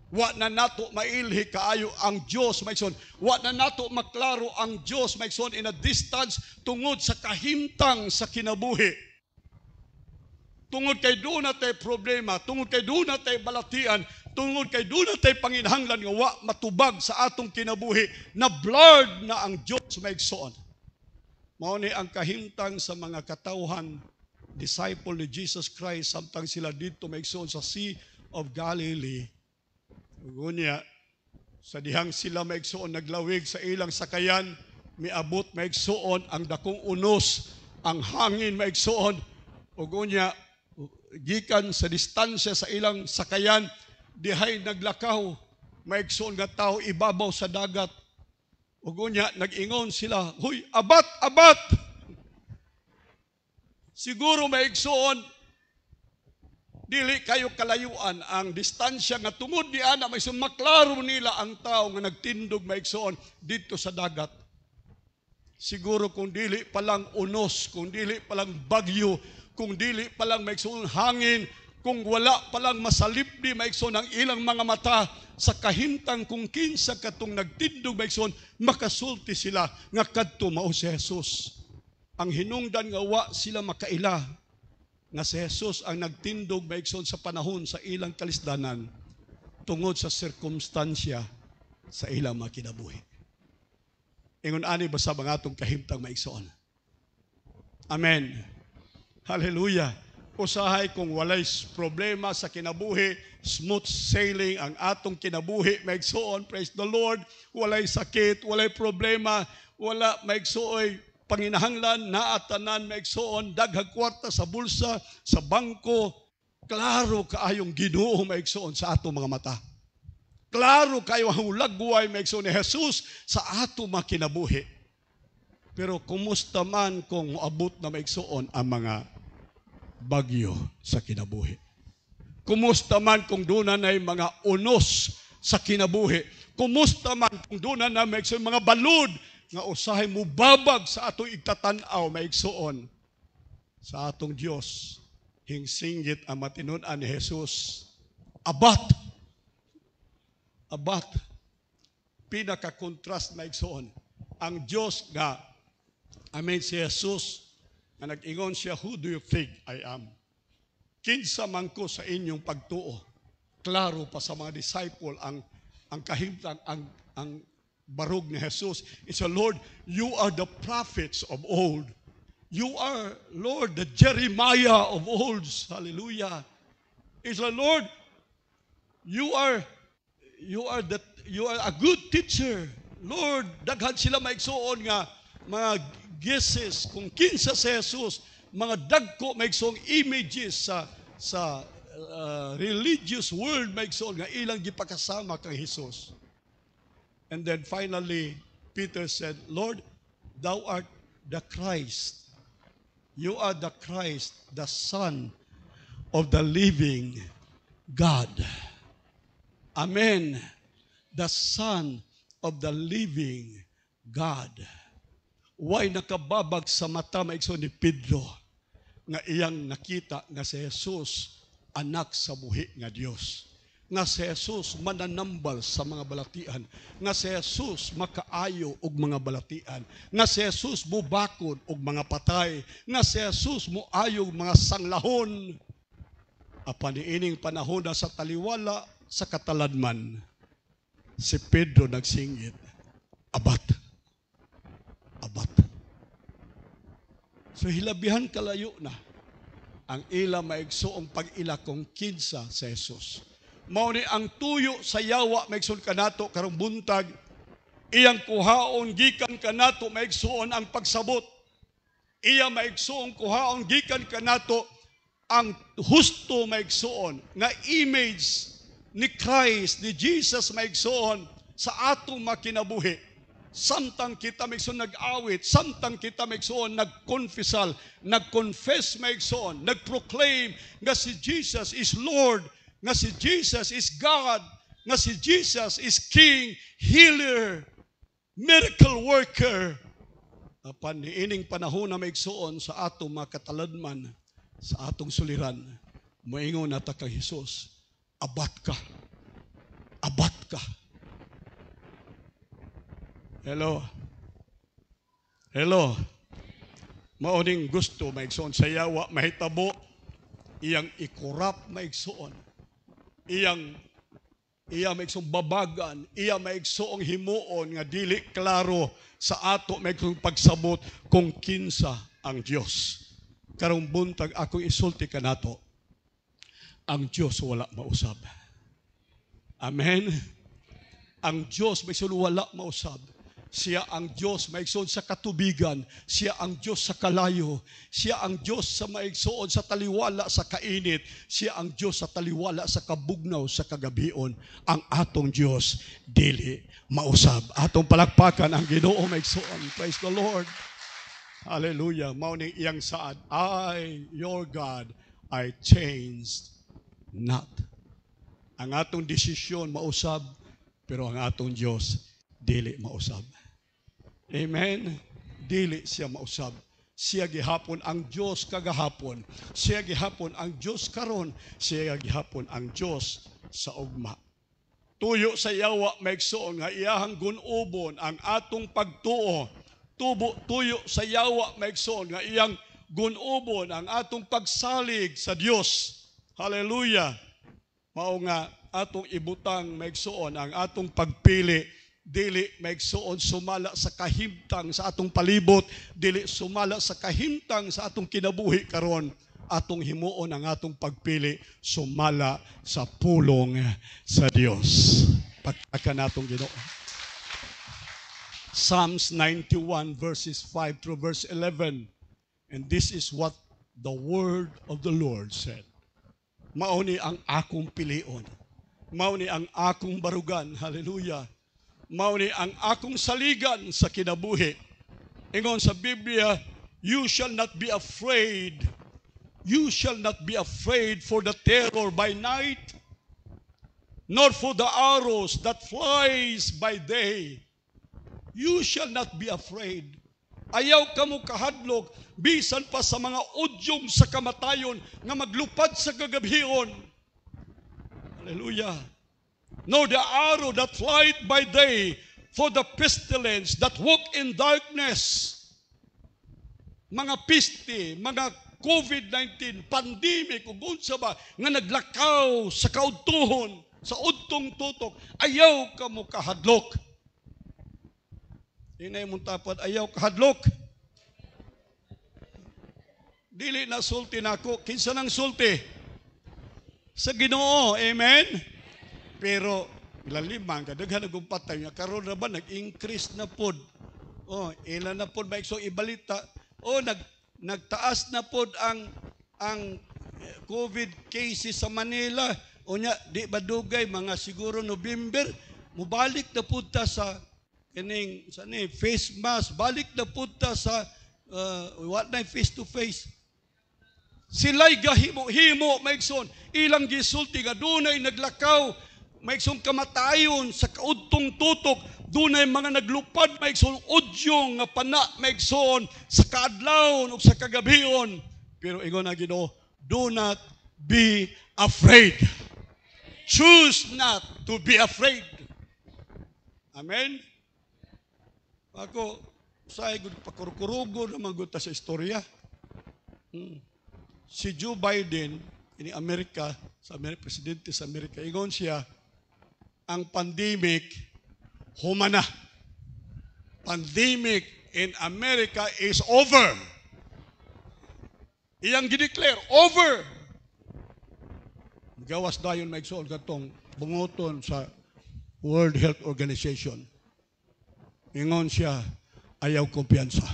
Wa na nato mailhi kaayo ang Dios maigsoon. Wa na nato maklaro ang Dios maigsoon in a distance tungod sa kahimtang sa kinabuhi. Tungod kay doon natay problema, tungod kay doon natay balatian, tungod kay doon natay panginahanglan nga wa matubag sa atong kinabuhi, na blurred na ang Dios maigsoon. Mao ni ang kahimtang sa mga katawhan disciple ni Jesus Christ samtang sila dito maigsoon sa Sea of Galilee. Ugunya, sa dihang sila maigsoon naglawig sa ilang sakayan, miabot maigsoon ang dakong unos, ang hangin maigsoon. Ugunya, gikan sa distansya sa ilang sakayan, dihay naglakaw, maigsoon nga tao ibabaw sa dagat. Ugunya, nag-ingon sila, "Huy, abat, abat!" Siguro maigsoon, dili kayo kalayuan ang distansya nga tungod di ana maigsoon maklaro nila ang tao nga nagtindog maigsoon dito sa dagat. Siguro kung dili palang unos, kung dili palang bagyo, kung dili palang maigsoon hangin, kung wala palang masalipdi maigsoon ang ilang mga mata sa kahimtang kung kinsa katong nagtindog maigsoon, makasulti sila nga kadto mao si Jesus. Ang hinungdan nga wa sila makaila nga si Jesus ang nagtindog maigsoon sa panahon sa ilang kalisdanan tungod sa sirkumstansya sa ilang mga kinabuhi. Ingon ani basa mga atong kahimtang maigsoon. Amen. Hallelujah. Usahay kung walay problema sa kinabuhi, smooth sailing ang atong kinabuhi maigsoon, praise the Lord. Walay sakit, walay problema, wala maigsoon panginahanglan na atanan maigsoon, daghang kwarta sa bulsa, sa bangko, klaro kaayong Ginoo maigsoon sa ato mga mata. Klaro kayo ang lagway maigsoon ni Jesus sa ato mga kinabuhi. Pero kumusta man kung abot na maigsoon ang mga bagyo sa kinabuhi? Kumusta man kung doon na mga unos sa kinabuhi? Kumusta man kung doon na maigsoon mga balud nga usahay mo babag sa atong igtatanaw maigsoon sa atong Dios, hingsinggit ang matinud-an ni Jesus. Abat, pinaka-contrast maigsoon. Ang Dios nga, amen, si Jesus, nga nag-ingon siya, "Who do you think I am?" Kinsa man ko sa inyong pagtuo. Klaro pa sa mga disciple ang kahimtang, ang barog ni Jesus. It's a Lord, you are the prophets of old. You are, Lord, the Jeremiah of old. Hallelujah. It's a Lord, you are a good teacher. Lord, daghan sila maigsoon nga mga guesses kung kinsa si Jesus, mga dagko maigsoong images sa religious world maigsoon nga ilang gipakasama kang Jesus. And then finally, Peter said, "Lord, thou art the Christ. You are the Christ, the Son of the living God." Amen. The Son of the living God. Why nakababag sa mata maigsoon ni Pedro nga iyang nakita nga si Jesus anak sa buhi nga Dios. nga si Jesus mananambal sa mga balatian, nga si Jesus makaayo og mga balatian, nga si Jesus mubakod og mga patay, nga si Jesus moayo og mga sanglahon. Apan niining panahon na sa taliwala sa kataladman, si Pedro nagsingit, abat, abat. So hilabihan kalayo na ang ila maigsoong pag-ila kong kinsa sa Jesus. Mao ni ang tuyo sa yawa maigsoon kanato karong buntag, iyang kuhaon gikan kanato maigsoon ang pagsabot. Iya maigsoong kuhaon gikan kanato ang husto maigsoon nga image ni Christ, ni Jesus maigsoon sa atong makinabuhi. Samtang kita maigsoon nag-awit, samtang kita maigsoon nagkonfesal, nagconfess maigsoon, nagproclaim nga si Jesus is Lord, nga si Jesus is God, nga si Jesus is King, Healer, Miracle Worker. Apan niining panahon na maigsoon sa atong mga kataladman, sa atong suliran, moingon nata kang Hesus, abat ka, abat ka. Hello, hello. Mauning gusto maigsoon sa yawa mahitabo, iyang ikurap maigsoon. Iya maigsoong babagan, iya maigsoong himuon nga dili klaro sa ato maigsoong pagsabot kung kinsa ang Dios. Karong buntag ako isulti kanato, ang Dios wala mausab. Amen. Ang Dios maigsoon wala mausab. Siya ang Diyos maigsoon sa katubigan. Siya ang Diyos sa kalayo. Siya ang Diyos sa maigsoon sa taliwala sa kainit. Siya ang Diyos sa taliwala sa kabugnaw sa kagabion. Ang atong Diyos dili mausab. Atong palakpakan ang Ginoo maigsoon. Praise the Lord. Hallelujah. Mao ning iyang saad, I, your God, I changed not. Ang atong desisyon mausab, pero ang atong Diyos dili mausab. Amen. Dili siya mausab. Siya gihapon ang Diyos kagahapon. Siya gihapon ang Diyos karon. Siya gihapon ang Diyos sa ugma. Tuyo sa yawa maigsoon nga iyahang gun-ubon ang atong pagtuo. Tuyo sa yawa maigsoon nga iyang gun-ubon ang atong pagsalig sa Dios. Hallelujah. Mao nga atong ibutang maigsoon ang atong pagpili. Dili maigsoon sumala sa kahimtang sa atong palibot, dili sumala sa kahimtang sa atong kinabuhi karon. Atong himuon ang atong pagpili sumala sa pulong sa Dios. Pagpaka natong Ginoo. Psalms 91 verses 5 through verse 11. And this is what the word of the Lord said. Mao ni ang akong pilion. Mao ni ang akong barugan. Hallelujah. Mao ni ang akong saligan sa kinabuhi. Ingon sa Biblia, you shall not be afraid. You shall not be afraid for the terror by night, nor for the arrows that flies by day. You shall not be afraid. Ayaw ka mo kahadlok, bisan pa sa mga udyong sa kamatayon nga maglupad sa kagabhion. Hallelujah. Nor the arrow that flieth by day, for the pestilence that walk in darkness. Mga piste, mga COVID-19, pandemic, ug unsa ba nga naglakaw sa kaudtuhon, sa udtong tutok, ayaw ka mo kahadlok. Inay mong tapad, ayaw kahadlok. Dili na sulti nako, kinsa nang sulti? Sa Ginoo, amen? Pero ilalimang kadaghan nagong patay nga karon ra ba nag-increase na pod. Oh, ilan na pod maigsoong ibalita. Oh, nagtaas na pod ang COVID cases sa Manila. Unya di ba dugay mga siguro November mubalik na pod ta sa kining face mask, balik na pod ta sa what na face to face. Sila'y gahimo-himo maigsoon ilang gisulti nga dunay naglakaw. Maigsoong kamatayon sa kaudtong tutok, dunay mga naglupad maigsoong udyong nga pana maigsoon sa kaadlawon ug sa kagabion. Pero ingon na Ginoo, do not be afraid. choose not to be afraid. Amen? Ako, say good pakurukurugo naman gud ta sa istorya. Si Joe Biden ini Amerika, presidente sa Amerika, ingon siya, ang pandemic humana. Pandemic in America is over. Iyang gideclare, over. Gawas dayon maigsoon katong bungoton sa World Health Organization. Ingon siya, ayaw kumpiyansa.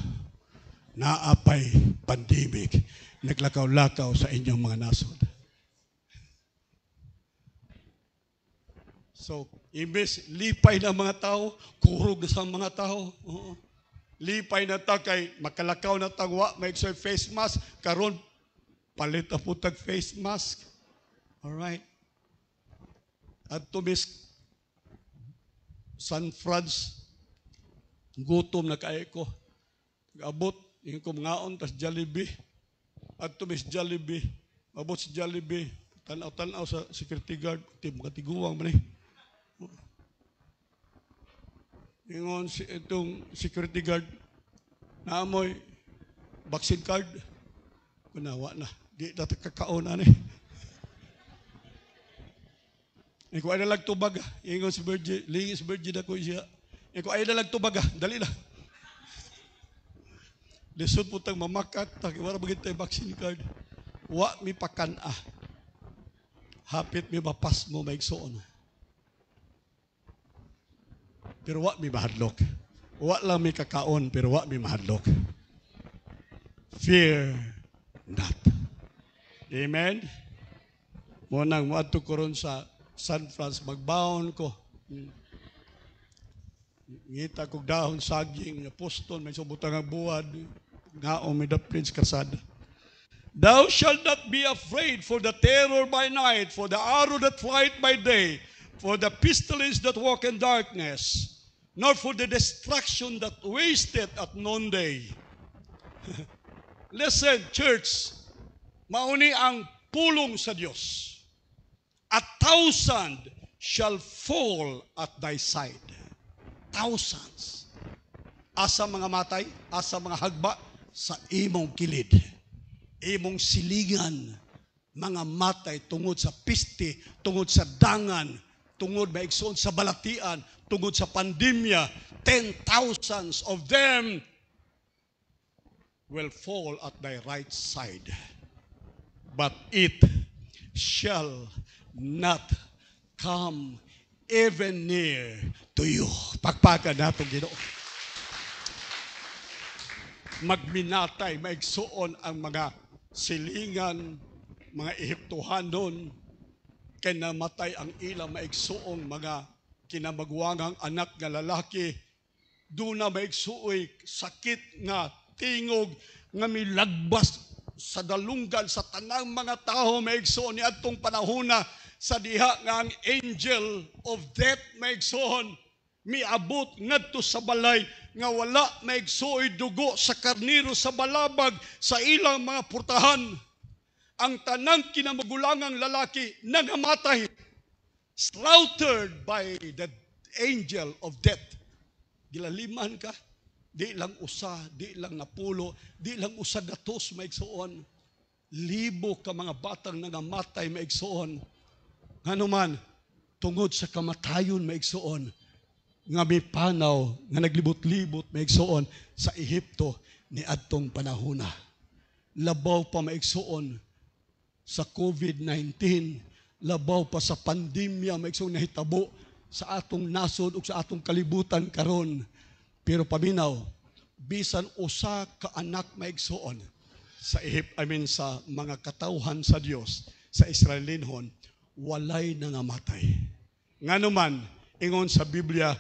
Naapay pandemic. Naglakaw-lakaw sa inyong mga nasod. So, imbes lipay na mga tao, kurog na sa mga tao. Lipay na ta kay makalakaw na tagwa, maigsoy face mask, karon palit na po tag face mask. Alright. At tumis San Franz, gutom na kaya ko. Abot, yung kumangaon, tas Jollibee. At tumis Jollibee. Abot sa Jollibee. Tanaw-tanaw sa security guard. Makatiguang man eh. Ingon itong security guard, naamoy vaccine card. Kunawa na. Di natin kakaon na eh. Iko ay nalag tubag. Ingon si Virgin. Lingis Virgin ako siya. Iko ay nalag tubag. Dali na. Lisod po tang mamakat. Wala bagay tayo vaccine card. Wa mi pakana. Hapit mi mapas mo maigsoon. Pero wa mi mahadlok. Wa lang mi kakaon, pero wa mi mahadlok. Fear not. Amen? Munang muadto ko ron sa San Franz, magbaon ko. Ngita kong dahon saging, poston, may subutang ang buwad, ngaong may daplins kasada. Thou shalt not be afraid for the terror by night, for the arrow that flieth by day, for the pestilence that walk in darkness, nor for the destruction that wasteth at noonday. Listen, church, mauni ang pulong sa Diyos. 1,000 shall fall at thy side. Thousands. Asa mga matay, asa mga hagba, sa imong kilid. Imong silingan, mga matay tungod sa piste, tungod sa dangan, tungod maigsoon sa balatian, tungod sa pandemya, 10,000 of them will fall at thy right side. But it shall not come even near to you. Pagpakan natong Ginoo. Magminatay, maigsuon ang mga silingan, mga Ehiptohanon, kay namatay ang ilang maigsuong mga kinamagwangang anak nga lalaki. Doon na maigsuoy sakit nga tingog nga milagbas sa dalunggan sa tanang mga tao maigsuon ni adtong panahona sa diha nga ang angel of death maigsuon miabot ngadto sa balay nga wala maigsuoy dugo sa karniro sa balabag sa ilang mga purtahan. Ang tanang kinamagulangang lalaki nangamatay, slaughtered by the angel of death. Gilaliman ka, di lang usa, di lang napulo, di lang usa gatos maigsuon. Libo ka mga batang nangamatay maigsuon. Ngano man, tungod sa kamatayon maigsuon, nga may panaw, nga naglibot-libot maigsuon sa Ehipto ni adtong panahona. Labaw pa maigsuon sa COVID-19, labaw pa sa pandemya maigsuon nahitabo sa atong nasod ug sa atong kalibutan karon. Pero paminaw, bisan usa ka anak maigsuon sa sa mga katawhan sa Dios sa Israelinhon, walay nangamatay. Ngano man, ingon sa Biblia,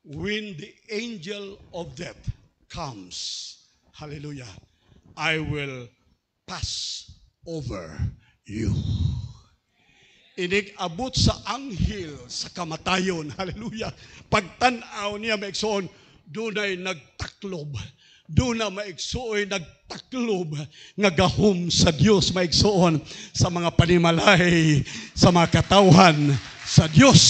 when the angel of death comes, hallelujah, I will pass over you. Inig-abot sa anghel sa kamatayon, hallelujah, pagtanaw niya maigsoon, dunay nagtaklob, doon na maigsuoy nagtaklob nga gahom sa Dios maigsuon sa mga panimalay sa mga katawhan sa Dios.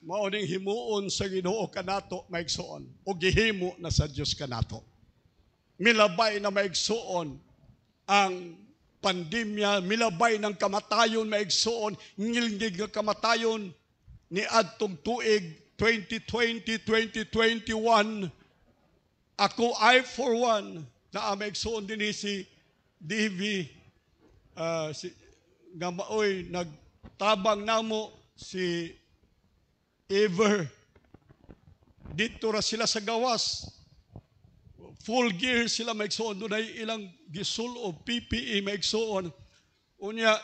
Mao ning himuon sa Ginoo kanato maigsuon o gihimo na sa Dios kanato. Milabay na maigsuon ang pandemya, milabay ng kamatayon maigsuon, ngilngig nga kamatayon ni adtong tuig 2020, 2021. Ako I for one na maigsuon dinhi si DV nga maoy nagtabang namo si Ever. Dito ra sila sa gawas. Full gear sila maigsuon. Doon ay ilang gisul o PPE maigsuon. Unya,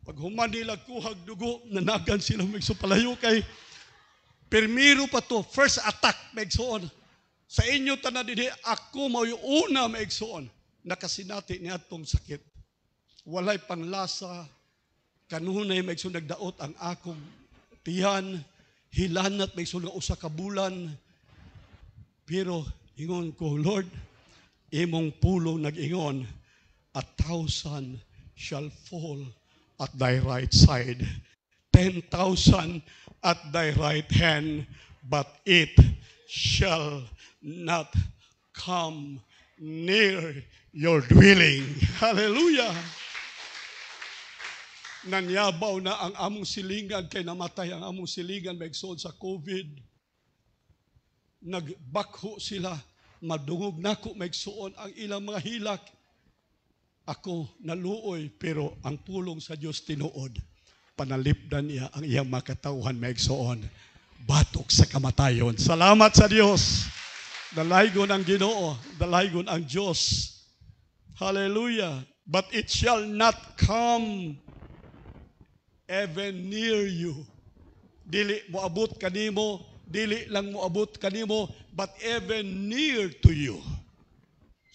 pag human nila kuhag dugo, nanagan sila maigsuon palayo kay permiro pa to. First attack maigsuon. Sa inyo tanan dinhi ako mao yung una maigsuon. Nakasinati ni atong sakit. Walay panglasa. Kanunay maigsuon nagdaot ang akong tiyan. Hilanat may sulong usa ka bulan. Pero ingon ko, Lord, imong pulong nag-ingon, 1,000 shall fall at thy right side, 10,000 at thy right hand, but it shall not come near your dwelling. Hallelujah! Nanyabaw na ang among silingan kay namatay ang among silingan maigsoon sa COVID. Nagbakho sila, madungog nako maigsoon ang ilang mga hilak. Ako naluoy pero ang pulong sa Dios tinuod. Panalipdan niya ang iyang makatawhan maigsoon. Batok sa kamatayon. Salamat sa Dios. Dalaygon ang Ginoo, dalaygon ang Dios. Hallelujah. But it shall not come even near you. Dili moabot kanimo, dili lang moabot kanimo, but even near to you.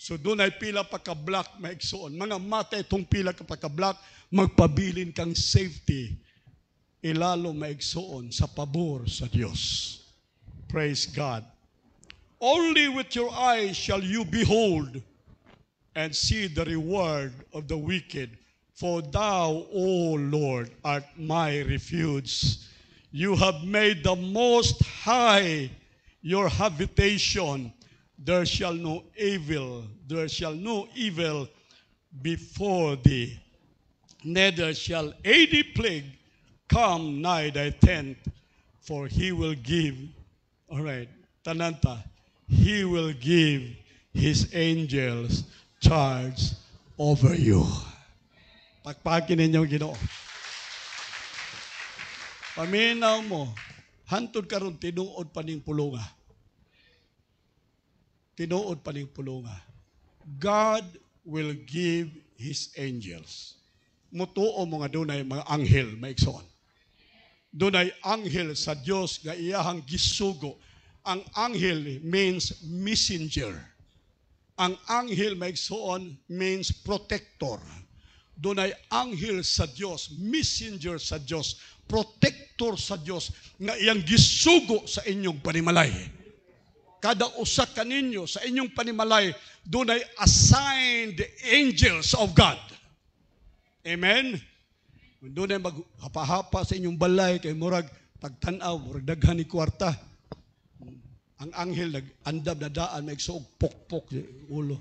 So doon ay pila pa ka-block maigsoon. Mga mata itong pila ka pa ka-block, magpabilin kang safety. Ilalo maigsoon sa pabor sa Dios. Praise God. Only with your eyes shall you behold and see the reward of the wicked. For thou, O Lord, art my refuge. You have made the Most High your habitation. There shall no evil before thee. Neither shall any plague come nigh thy tent. For he will give, all right, tananta, he will give his angels charge over you. Pagpakin ninyo Ginoo. Paminaw mo, hantod karon tinuod pa ning pulonga. Tinuod pa ning pulonga. God will give His angels. Mutuo mo nga dunay mga anghel maigsoon. Dunay anghel sa Dios nga iyahang gisugo. Ang anghel means messenger. Ang anghel maigsoon means protector. Dunay anghel sa Dios, messenger sa Dios, protector sa Dios nga iyang gisugo sa inyong panimalay. Kada usa kaninyo sa inyong panimalay dunay assigned angels of God. Amen. Dunay maghapa-hapa sa inyong balay kay murag pagtan-aw, murag daghan ni kwarta. Ang anghel nag-andam na daan maigsuog pokpok ulo.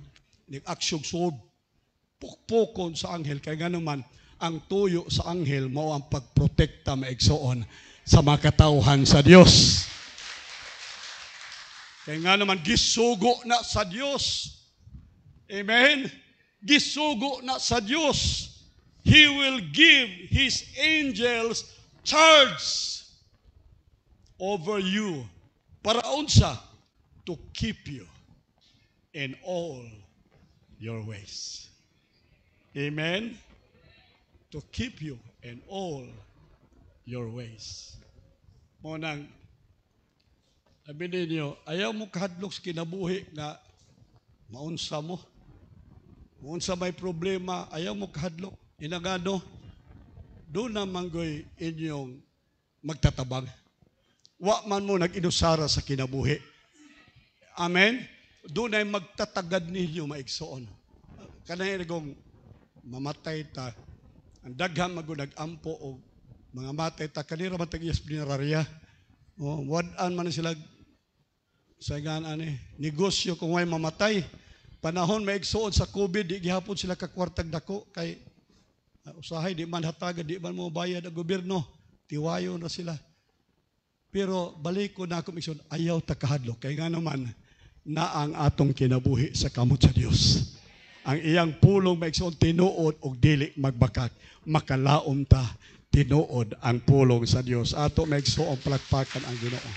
Nag-aksyog suog pukpukon sa anghel kay nga naman ang tuyo sa anghel mao ang pagprotekta maigsoon sa mga katawhan sa Dios. Kay nga naman gisugo na sa Dios. Amen. Gisugo na sa Dios. He will give His angels charge over you para unsa to keep you in all your ways. Amen? To keep you in all your ways. Munang, sabi ninyo, ayaw mo kahadlok sa kinabuhi na maunsa mo. Maunsa may problema, ayaw mo kahadlok. Inagano, doon na manggoy inyong magtatabang. Wa man mo nag-inusara sa kinabuhi. Amen? doon ay magtatagad ninyo maigsoon. Kanay nagong mamatay ta, ang daghang magunag-ampo o mga matay ta, kanira matag-iyas binararya. O, wadaan man sila sa negosyo kung may mamatay. Panahon maigsoon sa COVID, di gihapon sila kakwartag dako, kay usahay, di man hatagan, di man mo bayad ang gobyerno, tiwayo na sila. Pero balik ko na ako mikson, ayaw takahadlo, kay nga naman, na ang atong kinabuhi sa kamot sa Dios. Ang iyang pulong maigsoon tinuod og dili magbakak, makalaom ta tinuod ang pulong sa Dios. Ato maigsoon palakpakan ang Ginoo.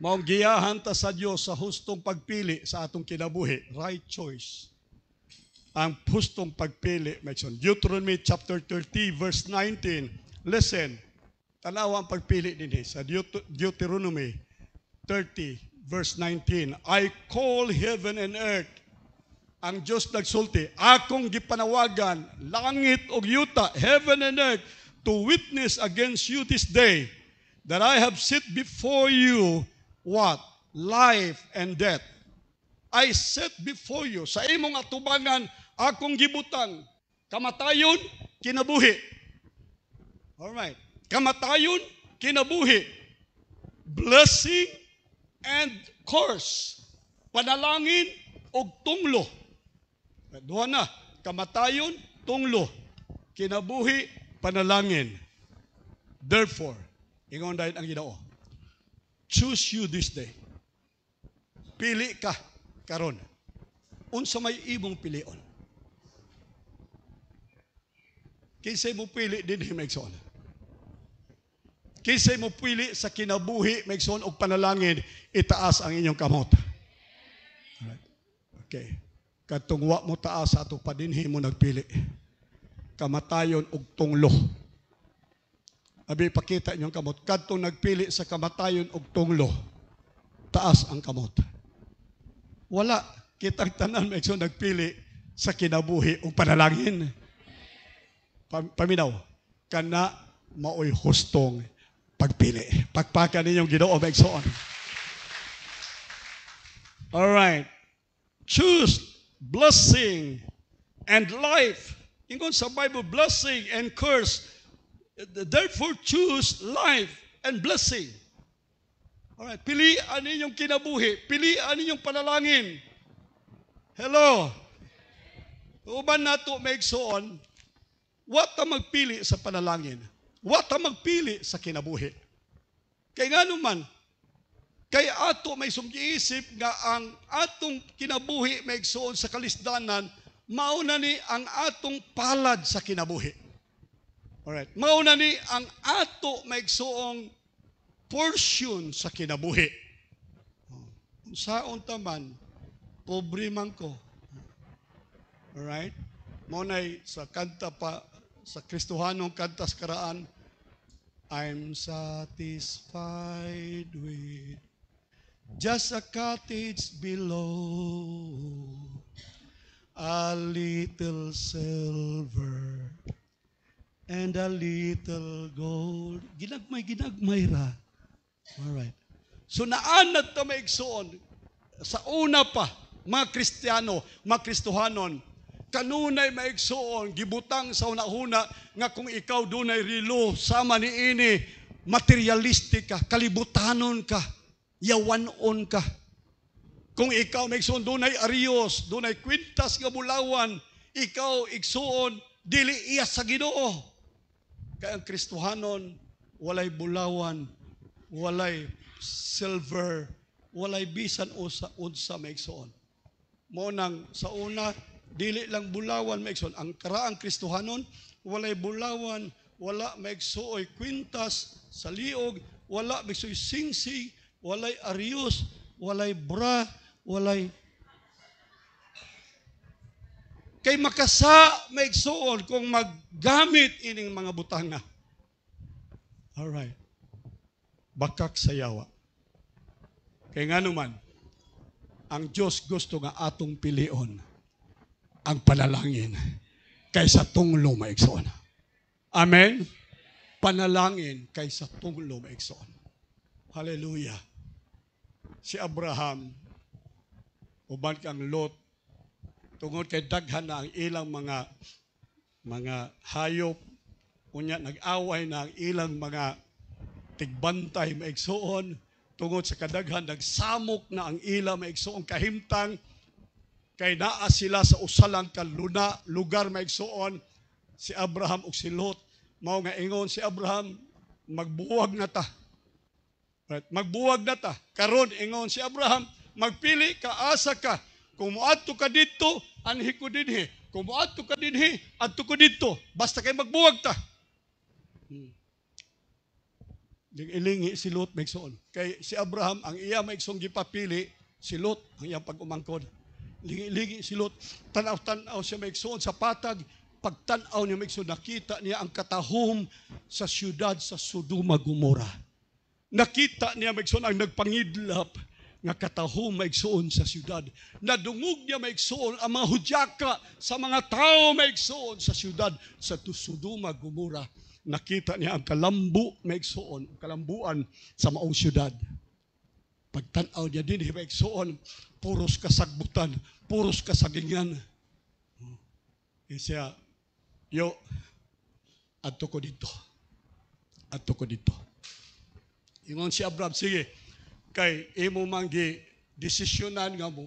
Maong giyahan ta sa Dios sa hustong pagpili sa atong kinabuhi, right choice. Ang hustong pagpili maigsoon. Deuteronomy chapter 30 verse 19. Listen, tanawa ang pagpili dinhi sa Deuteronomy 30 verse 19, I call heaven and earth. Ang Diyos nagsulti, akong gipanawagan, langit o yuta, heaven and earth, to witness against you this day, that I have set before you, what? Life and death. I set before you, sa imong atubangan, akong gibutang, kamatayon, kinabuhi. Alright. Kamatayon, kinabuhi. Blessing, and curse, panalangin o tunglo. Duha na, kamatayon, tunglo, kinabuhi, panalangin. Therefore, ingon dahil ang Ginoo, choose you this day. Pili ka karon. Unsa may imong pilion? Kinsay mo pili dinhi maigsoon? Kinsay mo pili sa kinabuhi, maigsoon og panalangin, itaas ang inyong kamot. Alright. Okay. Katong wa mo taas ato padinhi mo nagpili. Kamatayon og tunglo. Abi pakita inyong kamot. Katong nagpili sa kamatayon og tunglo, taas ang kamot. Wala kitang tanan maigsoon nagpili sa kinabuhi og panalangin. Paminaw, kana maoy hustong pagpili. Pagpakan ninyong Ginoo maigsoon. All right. Choose blessing and life. Ingon sa Bible, blessing and curse. Therefore, choose life and blessing. All right. Pilian ninyong kinabuhi. Pilian ninyong panalangin. Hello. Uban nato maigsoon, what ang magpili sa panalangin? What ang magpili sa kinabuhi? Kaya nga naman, kay ato may sumgiisip nga ang atong kinabuhi may igsoon sa kalisdanan, mauna ni ang atong palad sa kinabuhi. Alright. Mauna ni ang ato may igsoong portion sa kinabuhi. Saon taman, pobre man ko. Alright? Maunay sa kanta pa, sa Kristohanong kanta sa karaan, I'm satisfied with just a cottage below, a little silver and a little gold. Ginagmay ra. Alright. So naanad ta maigsoon, sa una pa, mga Kristiyano, mga Kristohanon, kanunay maigsoon, gibutang sa una-una, nga kung ikaw dunay rilo, sama ni ini, materialistic ka, kalibutanon ka, yawanon ka. Kung ikaw maigsoon, dunay arios, dunay kwintas nga bulawan, ikaw igsoon, dili iya sa Ginoo. Kaya ang Kristohanon, walay bulawan, walay silver, walay bisan unsa maigsoon. Mo nang sa una, dili lang bulawan maigsoon. Ang karaang Kristohanon, walay bulawan, wala maigsuoy kwintas sa liog, wala maigsuoy singsing, walay arios, walay bra, walay kay makasa maigsuon kung maggamit ining mga butanga. Alright. Bakak sa yawa. Kay nga naman, ang Diyos gusto nga atong pilion ang panalangin kaysa tunglo maigsoon. Amen? Panalangin kaysa tunglo maigsoon. Hallelujah. Si Abraham, uban kang Lot, tungod kay daghan na ang ilang mga hayop, unya nag-away na ang ilang mga tigbantay maigsuon, tungod sa kadaghan nagsamok na ang ilang maigsuon kahimtang, kay naa sila sa usalang kaluna lugar maigsuon, si Abraham ug si Lot. Mao nga ingon si Abraham, magbuwag na ta. Right? Magbuwag na ta. Karon ingon si Abraham, magpili ka, asa ka. Kung moadto ka dito, anhi ko dinhi. Kung moadto ka dinhi, adto ko dito. Basta kay magbuwag ta. Ilingi si Lot maigsoon. Kay si Abraham, ang iya maigsoong gipapili, si Lot, ang iyang pag-umangkod. Lingi si Lot, tanaw-tanaw siya maigsoon sa patag, pagtanaw niya maigsoon, nakita niya ang katahom sa siyudad sa Sodoma Gomora. Nakita niya maigsoon ang nagpangidlap nga katahom maigsoon sa siyudad. Nadungog niya maigsoon ang mga hudyaka sa mga tao maigsoon sa siyudad sa Sodoma Gomora. Nakita niya ang kalambuan sa maong siyudad. Pagtanaw niya din, maigsoon, puros kasagbutan, puros kasagingan. Siya, yo, adto ko dito. Adto ko dito. Ingon si Abraham, sige, kay imo manggi desisyonan nga mo.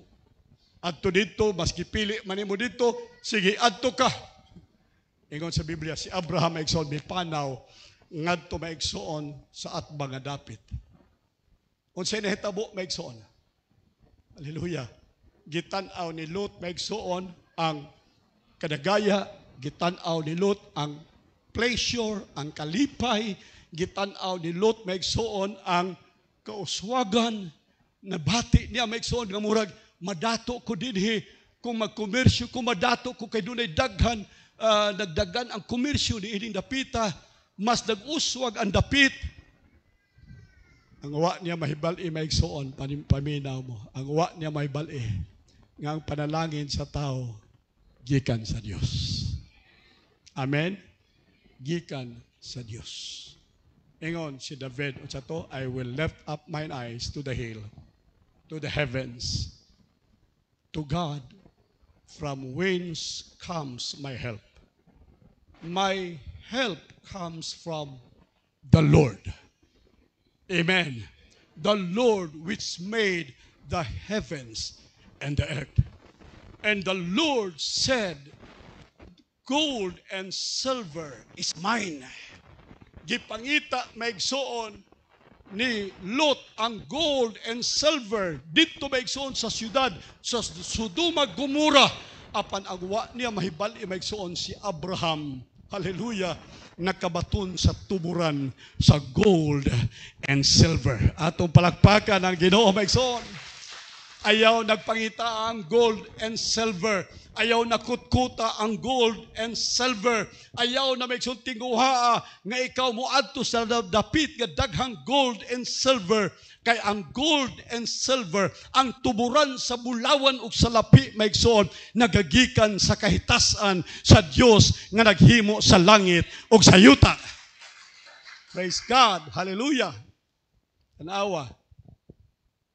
Adto dito, maski pili man mo dito, sige, adto ka. Ingon sa Biblia, si Abraham maigsoon, may panaw, ngadto maigsoon sa atbang nga dapit. Unsay nahitabo maigsoon. Hallelujah. Gitan-aw ni Lot maigsoon ang kadagaya, gitan-aw ni Lot ang pleasure, ang kalipay, gitan-aw ni Lot maigsoon ang kauswagan, nabati niya maigsoon nga murag madato ko dinhi kung magkomersyo, kung madato ko kay dunay daghan, nagdagan ang komersyo ni ining dapita, mas nag-uswag ang dapit. Ang uwa niya mahibal-i maigsoon, paminaw mo. Ang uwa niya mahibal-i nga ang panalangin sa tao gikan sa Dios. Amen? Gikan sa Dios. Ingon si David, unsa to, I will lift up mine eyes to the hill, to the heavens, to God, from whence comes my help. My help comes from the Lord. Amen. The Lord which made the heavens and the earth. And the Lord said, gold and silver is mine. Gipangita maigsoon ni Lot ang gold and silver dito maigsoon sa siyudad sa Sodoma Gomora, apan ang wa niya mahibal-i maigsoon si Abraham. Hallelujah. Nakabaton sa tuburan sa gold and silver. Atong palakpakan ang Ginoo maigsoon. Ayaw nagpangita ang gold and silver. Ayaw nakutkuta ang gold and silver. Ayaw na maigsoon tinguha nga ikaw moadto sa dapit nga daghang gold and silver. Kay ang gold and silver, ang tuburan sa bulawan ug sa lapi maigsoon, nagagikan sa kahitasan sa Dios nga naghimo sa langit ug sa yuta. Praise God. Hallelujah. Tanawa.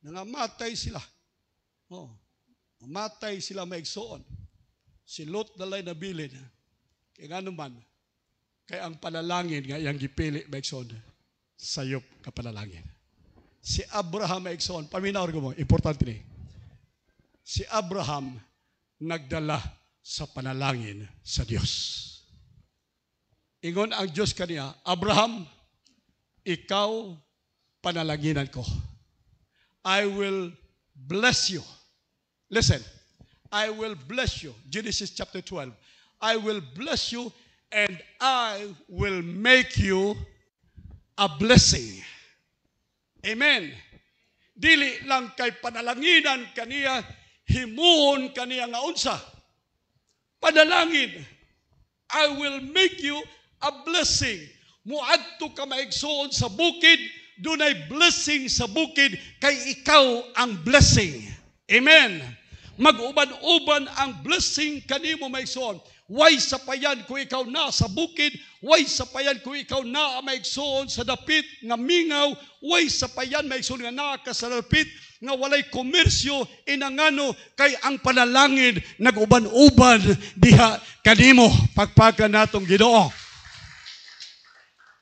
Nangamatay sila. Oh, mamatay sila maigsoon. Si Lot dalay nabilin. Kaya nga naman, kaya ang panalangin nga iyang gipili maigsoon, sayop ka panalangin. Si Abraham maigsoon, paminaw ko mo, importante ni. Si Abraham nagdala sa panalangin sa Dios. Ingon ang Diyos kaniya, Abraham, ikaw panalanginan ko. I will bless you. Listen, I will bless you. Genesis chapter 12. I will bless you and I will make you a blessing. Amen. Dili lang kay panalanginan kaniya, himuon kaniya nga unsa. Panalangin, I will make you a blessing. Muadto ka maigsoon sa bukid, dunay blessing sa bukid, kay ikaw ang blessing. Amen. Mag-uban-uban ang blessing kanimo maigsoon. Way sapayan kung ikaw na sa bukid, way sapayan kung ikaw na maigsoon sa dapit nga mingaw, way sapayan maigsoon nga naa ka sa dapit nga walay komersyo inangano kay ang panalangin nag-uban-uban diha kanimo. Pagpagan natong Ginoo.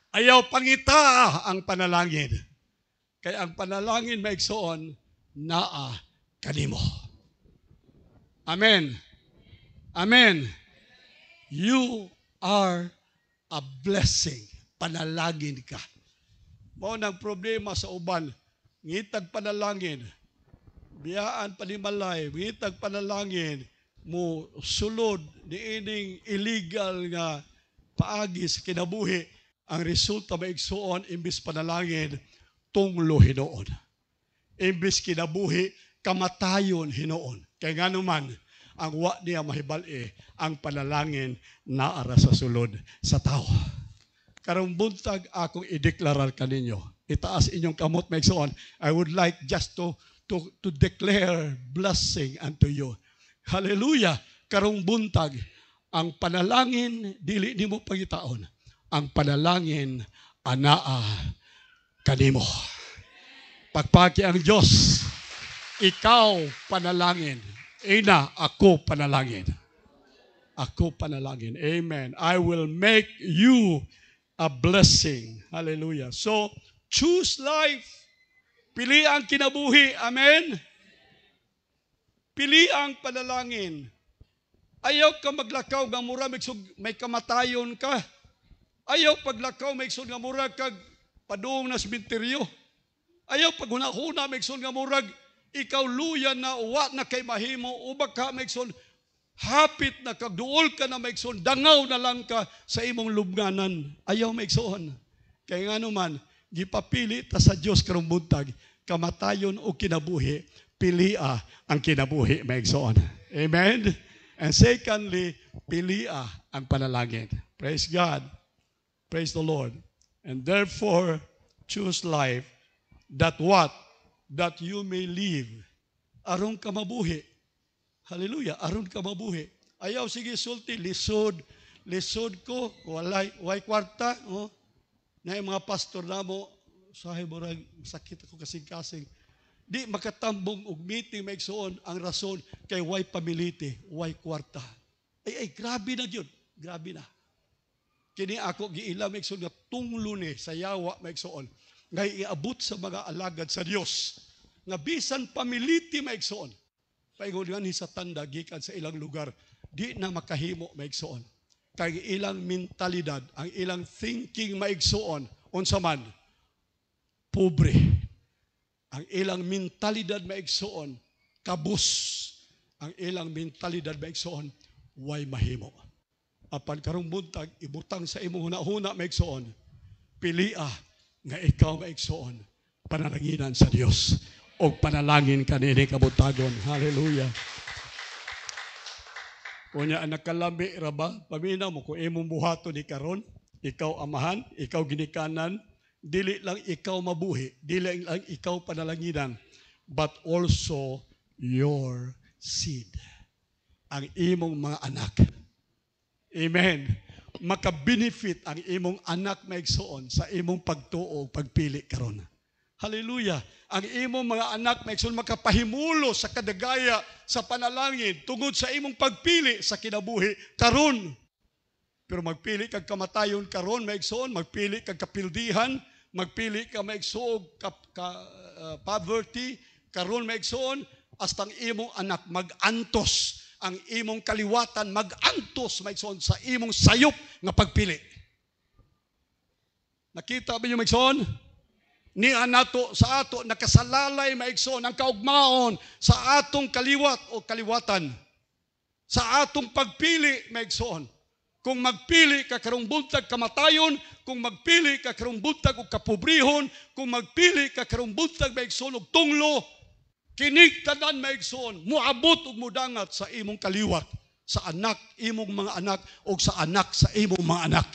Ayaw pangita ang panalangin. Kay ang panalangin maigsoon naa kanimo. Amen. Amen. You are a blessing. Panalangin ka. Mao nang problema sa uban. Ngitag panalangin. Biyaan panimalay. Ngitag panalangin. Mo sulod niining illegal nga paagi sa kinabuhi. Ang resulta maigsuon imbis panalangin tunglo hinoon. Imbis kinabuhi kamatayon hinoon. Kaya nga naman, ang wa niya mahibal-e, ang panalangin naara sa sulod sa tao. Karong buntag akong ideklarar kaninyo. Itaas inyong kamot maigsoon. I would like just to declare blessing unto you. Hallelujah. Karong buntag, ang panalangin dili nimo pangitaon. Ang panalangin anaa kanimo. Pagpaki ang Diyos. Ikaw panalangin. Ina, ako panalangin. Ako panalangin. Amen. I will make you a blessing. Hallelujah. So, choose life. Pili ang kinabuhi. Amen. Pili ang panalangin. Ayaw ka maglakaw nga mura may kamatayon ka. Ayaw paglakaw may nga mura kag padung na sementeryo. Ayaw pag hunahuna may nga murag ikaw luya na uwa na kay mahimo, ubag ka maigsoon, hapit na kagduol ka na maigsoon, dangaw na lang ka sa imong lubnganan. Ayaw maigsoon. Kaya nga naman, gipapili ta sa Diyos karong buntag, kamatayon o kinabuhi, pilia ang kinabuhi maigsoon. Amen? And secondly, pilia ang panalangin. Praise God. Praise the Lord. And therefore, choose life that what? That you may live. Aron ka mabuhi. Hallelujah. Aron ka mabuhi. Ayaw, sige, sulti, lisod. Lisod ko, walay kwarta. Oh. Na yung mga pastor na mo, sahib mo sakit ako kasing-kasing. Di makatambong og meeting maigsoon ang rason kay way pamiliti, way kwarta. Ay, grabe na yun. Grabe na. Kini ako giila maigsoon nga tunglo ni sa yawa maigsoon. Ngay iabot sa mga alagad sa Dios nga bisan pamiliti maigsoon paingon nga ni sa tanda gikan sa ilang lugar di na makahimo maigsoon kay ilang mentalidad ang ilang thinking maigsoon unsa man pobre ang ilang mentalidad maigsoon kabus ang ilang mentalidad maigsoon way mahimo apan karong buntag ibutang sa imong hunahuna maigsoon pilia nga ikaw maigsoon panalanginan sa Dios o panalangin kanini kabutagon. Hallelujah. Kunya anak kalami ra ba paminaw mo kung imong buhaton ni karon, ikaw amahan, ikaw ginikanan, dili lang ikaw mabuhi, dili lang ikaw panalanginan, but also your seed. Ang imong mga anak. Amen. Maka-benefit ang imong anak maigsoon sa imong pagtuo, pagpili karon. Hallelujah. Ang imong mga anak maigsoon makapahimulo sa kadagaya sa panalangin tungod sa imong pagpili sa kinabuhi karon. Pero magpili kag kamatayon karon maigsoon, magpili kag kapildihan, magpili ka maigsoon poverty karon maigsoon hasta ang imong anak magantos. Ang imong kaliwatan magantos maigsoon sa imong sayop nga pagpili. Nakita ba yung maigsoon? Ni anato sa ato nakasalalay maigsoon ang kaugmaon sa atong kaliwat o kaliwatan. Sa atong pagpili maigsoon. Kung magpili ka karong buntag kamatayon, kung magpili ka karong buntag og kapobrehon, kung magpili ka karong buntag maigsoon og tunglo, kinig tanan maigsoon, muabot ug mudangat sa imong kaliwat, sa anak, imong mga anak, o sa anak sa imong mga anak.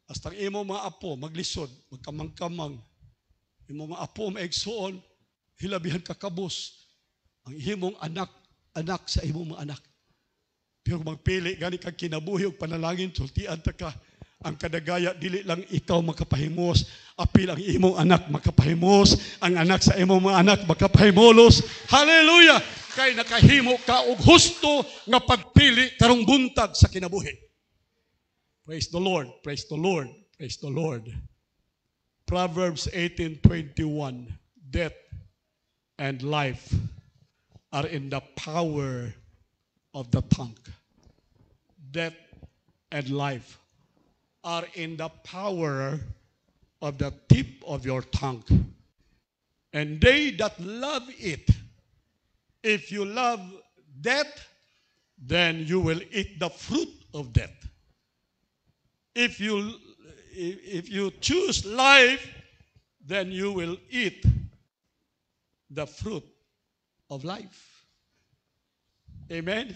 Hasta ang imong mga apo, maglisod, magkamang-kamang. Imong mga apo maigsoon, hilabihan kakabos. Ang imong anak, anak sa imong mga anak. Pero magpili, gani kang kinabuhi o panalangin, sultian ta ka. Ang kadagaya, dili lang ikaw makapahimos. Apil ang imong anak makapahimos. Ang anak sa imong mga anak makapahimulos. Hallelujah! Kay nakahimo ka og husto nga pagpili karong buntag sa kinabuhi. Praise the Lord, praise the Lord, praise the Lord. Proverbs 18:21. Death and life are in the power of the tongue. Death and life are in the power of the tip of your tongue. And they that love it, if you love death, then you will eat the fruit of death. If you choose life, then you will eat the fruit of life. Amen?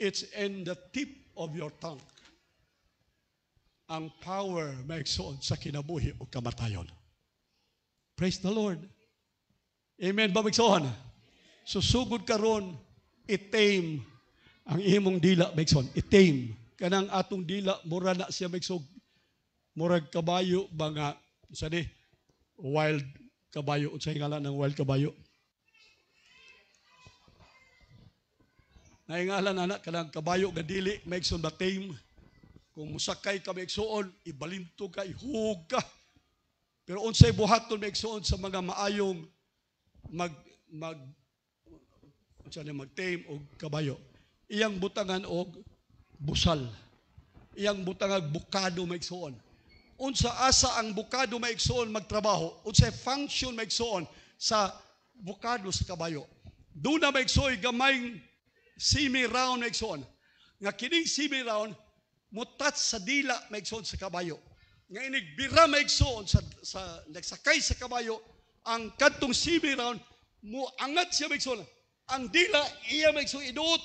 It's in the tip of your tongue. Ang power maigsoon sa kinabuhi o kamatayon. Praise the Lord. Amen ba maigsoon? Susugod karon, itame ang imong dila maigsoon. Itame. Kanang atong dila, mura na siya maigsoon. Murag kabayo, mga, sani, wild kabayo. Sa ngalan ng wild kabayo. Naingalan anak, kanang kabayo nga dili, maigsoon ba tame. Kung musakay ka maigsoon, ibalinto ka, ihug ka. Pero unsay buhaton maigsoon sa mga maayong mag-tame og kabayo. Iyang butangan og busal. Iyang butangan bukado maigsoon. Unsa asa ang bukado maigsoon magtrabaho? Unsay function maigsoon sa bukado sa kabayo? Doon na maigsoon gamayng semi-round maigsoon. Nga kining semi-round mutat sa dila maigsoon sa kabayo. Nga inigbira maigsoon sa nagsakay sa kabayo, ang kadtong semi-round mo angat siya maigsoon. Ang dila iya maigsoon iduot.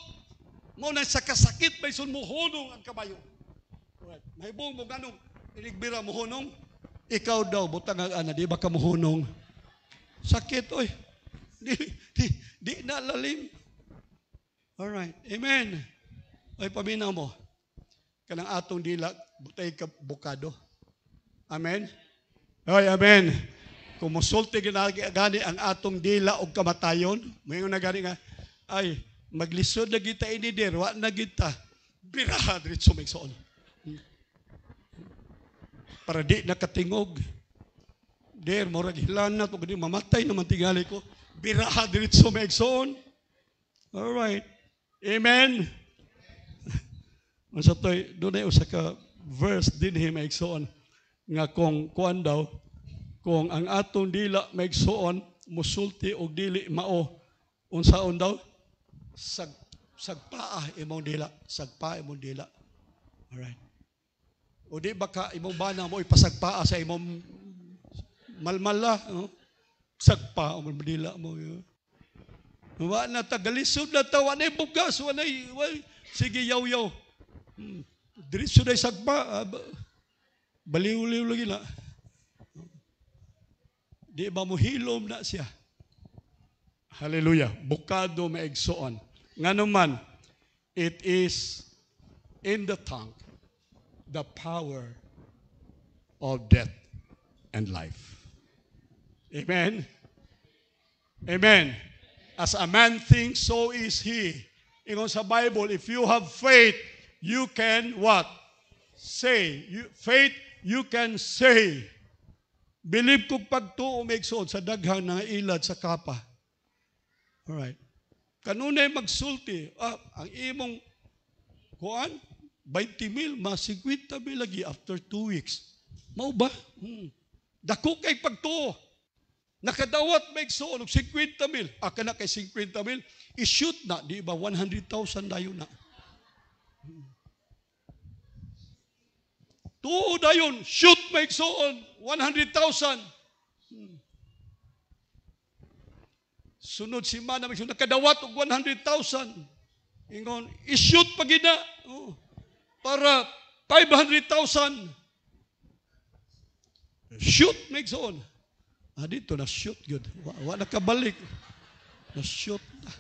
Mo na sa kasakit maigsoon mo hunong ang kabayo. Right. Mahibong mo ganong inigbira mo hunong, ikaw daw butang ana di ba ka mo hunong? Sakit oy. Di na lalim. All right. Amen. Ay paminaw mo. Kanang atong dila, butay ka bukado. Amen? Oy, amen. Kung musulti gani ang atong dila o kamatayon, mayon na gani nga, ay, maglisod na kita ini der, wa na kita, biraha diretso maigsoon. Para di nakatingog. Der, murag hilan na, kung di mamatay naman tingali ko, biraha diretso maigsoon. Alright. Amen. Unsa toy dunay usa ka verse dinhi maigsoon nga kung kuan daw kung ang atong dila maigsoon musulti og dili mao unsaon daw sagpaa imong dila, sagpaa imong dila. Alright. O di baka imong bana mo ipasagpaa sa imong malmala, no? Sagpaa imong dila mo. Wa na tagalisod na tawa na bugas, wa sige yaw-yaw. Diretso na sagpa, baliw-liw lagi na. Di ba mo hilom na siya? Hallelujah. Bukado maigsoon. Nga naman, it is in the tongue, the power of death and life. Amen? Amen. As a man thinks, so is he. Ingon sa Bible, if you have faith, you can what? Say. Faith, you can say. Believe kong pagtuo maigsoon sa daghang nga ilad sa kapa. Alright. Kanunay magsulti, ang imong kuan, 20,000, mas 50,000 lagi after 2 weeks. Mao ba? Dako kay pagtuo. Nakadawat maigsoon og 50,000. Aka na kay 50,000, i-shoot na, di ba 100,000 dayon na. Tuo dayon, shoot maigsoon 100,000. Sunod si Mana maigsoon nakadawat og 100,000. Ingon, i-shoot pa gina. Para 500,000. Shoot maigsoon. Dito na shoot good. Wa nakabalik. Na shoot na.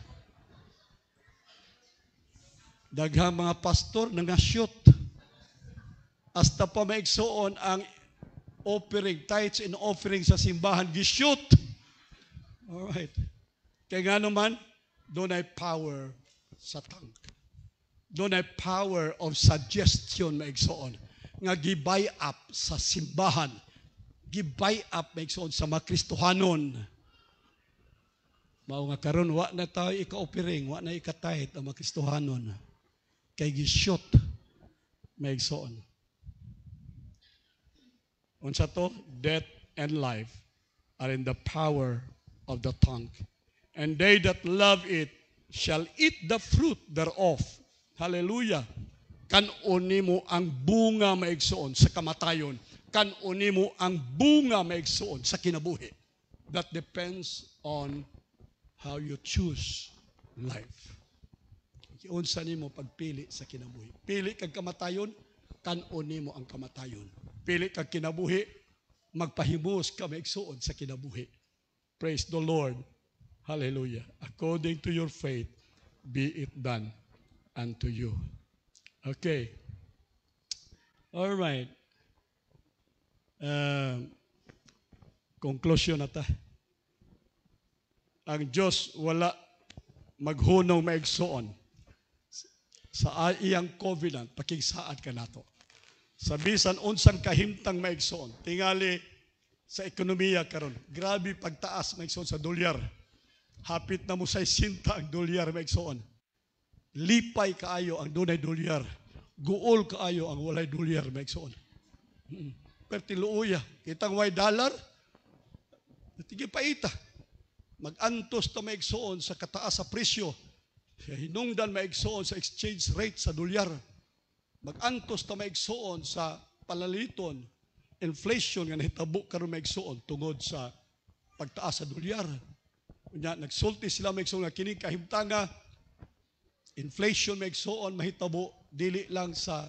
Daghang mga pastor nangasyot. Hasta pa maigsoon ang offering, tithes and offering sa simbahan, gishoot. Alright. Kaya nga naman, doon ay power sa tongue. Doon ay power of suggestion, maigsoon. Nga gibay up sa simbahan. Gibay up, maigsoon, sa mga Kristohanon. Mao nga karon wa na tayo ika-offering, wa na ika-tithe ang mga Kristohanon. Kay gishoot, maigsoon. Unsa to? Death and life are in the power of the tongue. And they that love it shall eat the fruit thereof. Hallelujah. Kanuni mo ang bunga maigsoon sa kamatayon. Kanuni mo ang bunga maigsoon sa kinabuhi. That depends on how you choose life. Unsa nimo pagpili sa kinabuhi. Pili kag kamatayon, kanuni mo ang kamatayon. Pili kag kinabuhi, magpahimos ka maigsoon sa kinabuhi. Praise the Lord. Hallelujah. According to your faith, be it done unto you. Okay. All right. Conclusion na ta. Ang Diyos wala maghunong maigsoon sa iyang covenant, pakigsaad ka nato. Sa bisan unsang kahimtang maigsoon, tingali sa ekonomiya karon, grabe pagtaas maigsoon sa dolyar. Hapit na mo sa 60 ang dolyar maigsoon. Lipay kaayo ang dunay dolyar. Guol kaayo ang walay dolyar maigsoon. Pero tiluuya, kitang way dollar, tige paita. Mag-antos ta maigsoon sa kataas sa presyo. Hinungdan maigsoon sa exchange rate sa dolyar. Mag-antos ta maigsoon sa palaliton, inflation nga nahitabo karon maigsoon tungod sa pagtaas sa dolyar. Unya nagsulti sila maigsoon nga kini kahimtanga inflation maigsoon mahitabo dili lang sa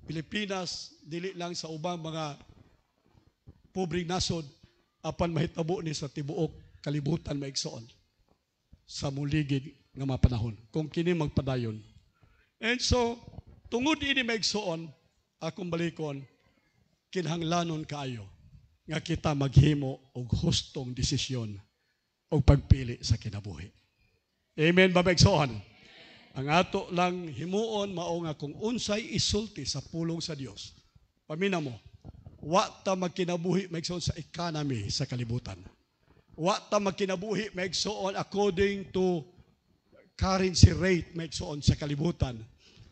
Pilipinas, dili lang sa ubang mga pobreng nasod, apan mahitabo ni sa tibuok kalibutan maigsoon sa muligid nga mga panahon kung kini magpadayon. And so tungod ini maigsoon, akong balikon, kinahanglanon kaayo nga kita maghimo og hustong desisyon o pagpili sa kinabuhi. Amen ba maigsoon? Ang ato lang himuon mao nga kung unsay isulti sa pulong sa Dios. Pamina mo, wa ta magkinabuhi maigsoon sa economy sa kalibutan. Wa ta magkinabuhi maigsoon according to currency rate maigsoon sa kalibutan.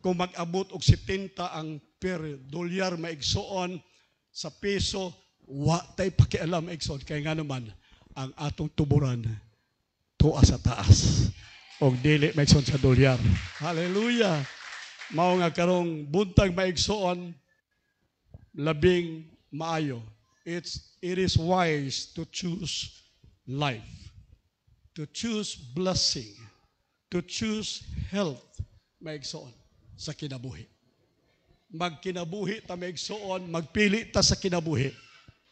Kung mag-abot og 70 ang per dolyar maigsoon sa peso, wa tay pakialam maigsoon kay nga naman ang atong tuburan tuwa sa taas og dili maigsoon sa dolyar. Hallelujah. Mao nga karong buntag maigsoon labing maayo. It is wise to choose life, to choose blessing, to choose health maigsoon sa kinabuhi. Magkinabuhi ta maigsoon, magpili ta sa kinabuhi.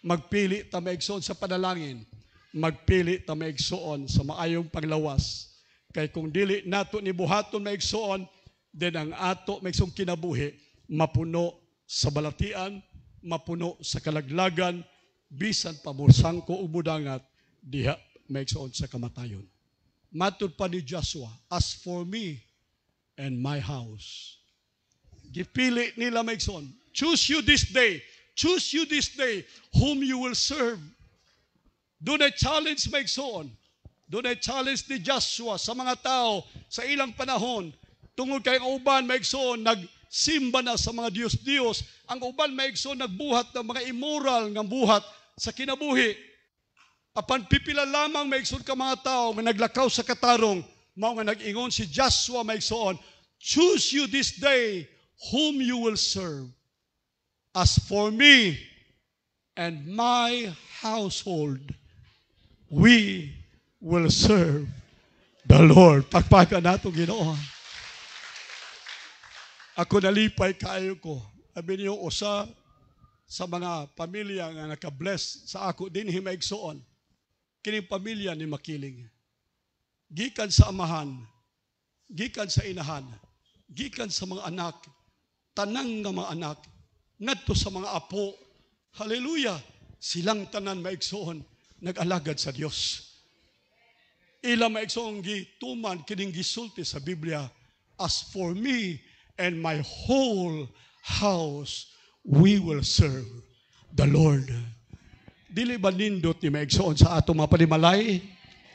Magpili ta maigsoon sa panalangin. Magpili ta maigsoon sa maayong panglawas. Kay kung dili nato ni buhaton maigsoon, then ang ato maigsoong kinabuhi mapuno sa balatian, mapuno sa kalaglagan, bisan pamursangko umudangat diha maigsoon sa kamatayon. Matud pa ni Joshua, as for me and my house. Gipili nila maigsoon, choose you this day whom you will serve. Doon ay challenge maigsoon. Doon ay challenge ni Joshua sa mga tao sa ilang panahon. Tungod kay ang uban maigsoon nagsimba na sa mga Diyos-Diyos. Ang uban maigsoon nagbuhat ng mga immoral nga buhat sa kinabuhi. Apan pipila lamang maigsoon ka mga tao nga naglakaw sa katarong, mao nga nag-ingon si Joshua maigsoon, choose you this day whom you will serve. As for me and my household, we will serve the Lord. Pagpakan nato Ginoo. Ako nalipay kaayo ko. Abi niyo usa sa mga pamilya nga naka-bless sa ako dinhi maigsoon. Kining pamilya ni Makiling. Gikan sa amahan, gikan sa inahan, gikan sa mga anak, tanang nga mga anak, ngadto sa mga apo. Hallelujah! Silang tanan maigsoon, nag-alagad sa Dios. Ila maigsoon gituman kining gisulti sa Biblia, as for me and my whole house, we will serve the Lord. Dili ba nindot ni maigsoon sa atong mga panimalay?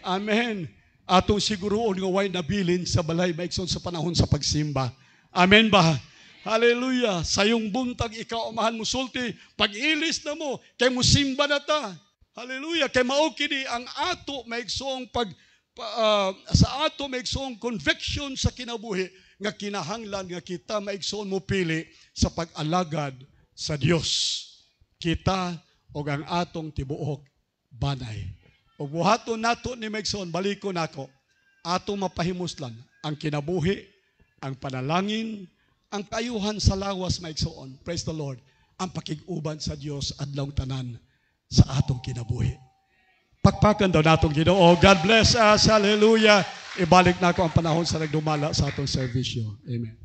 Amen. Atong siguroon nga way nabilin sa balay maigsoon sa panahon sa pagsimba. Amen ba? Hallelujah. Sayong buntag ikaw amahan mo sulti, pag-ilis na mo, kay musimba na ta. Hallelujah. Kay mao kini ang ato maigsoong sa ato maigsoong conviction sa kinabuhi nga kinahanglan nga kita maigsoon mo pili sa pag-alagad sa Dios. Kita og ang atong tibuok banay. Og buhaton nato ni maigsoon, baliko nako, atong mapahimuslan ang kinabuhi, ang panalangin, ang kaayuhan sa lawas maigsoon. Praise the Lord. Ang pakig-uban sa Dios adlaw tanan sa atong kinabuhi. Pakpakan daw natong Ginoo. God bless us. Hallelujah. Ibalik na ako ang panahon sa nagdumala sa atong servisyo. Amen.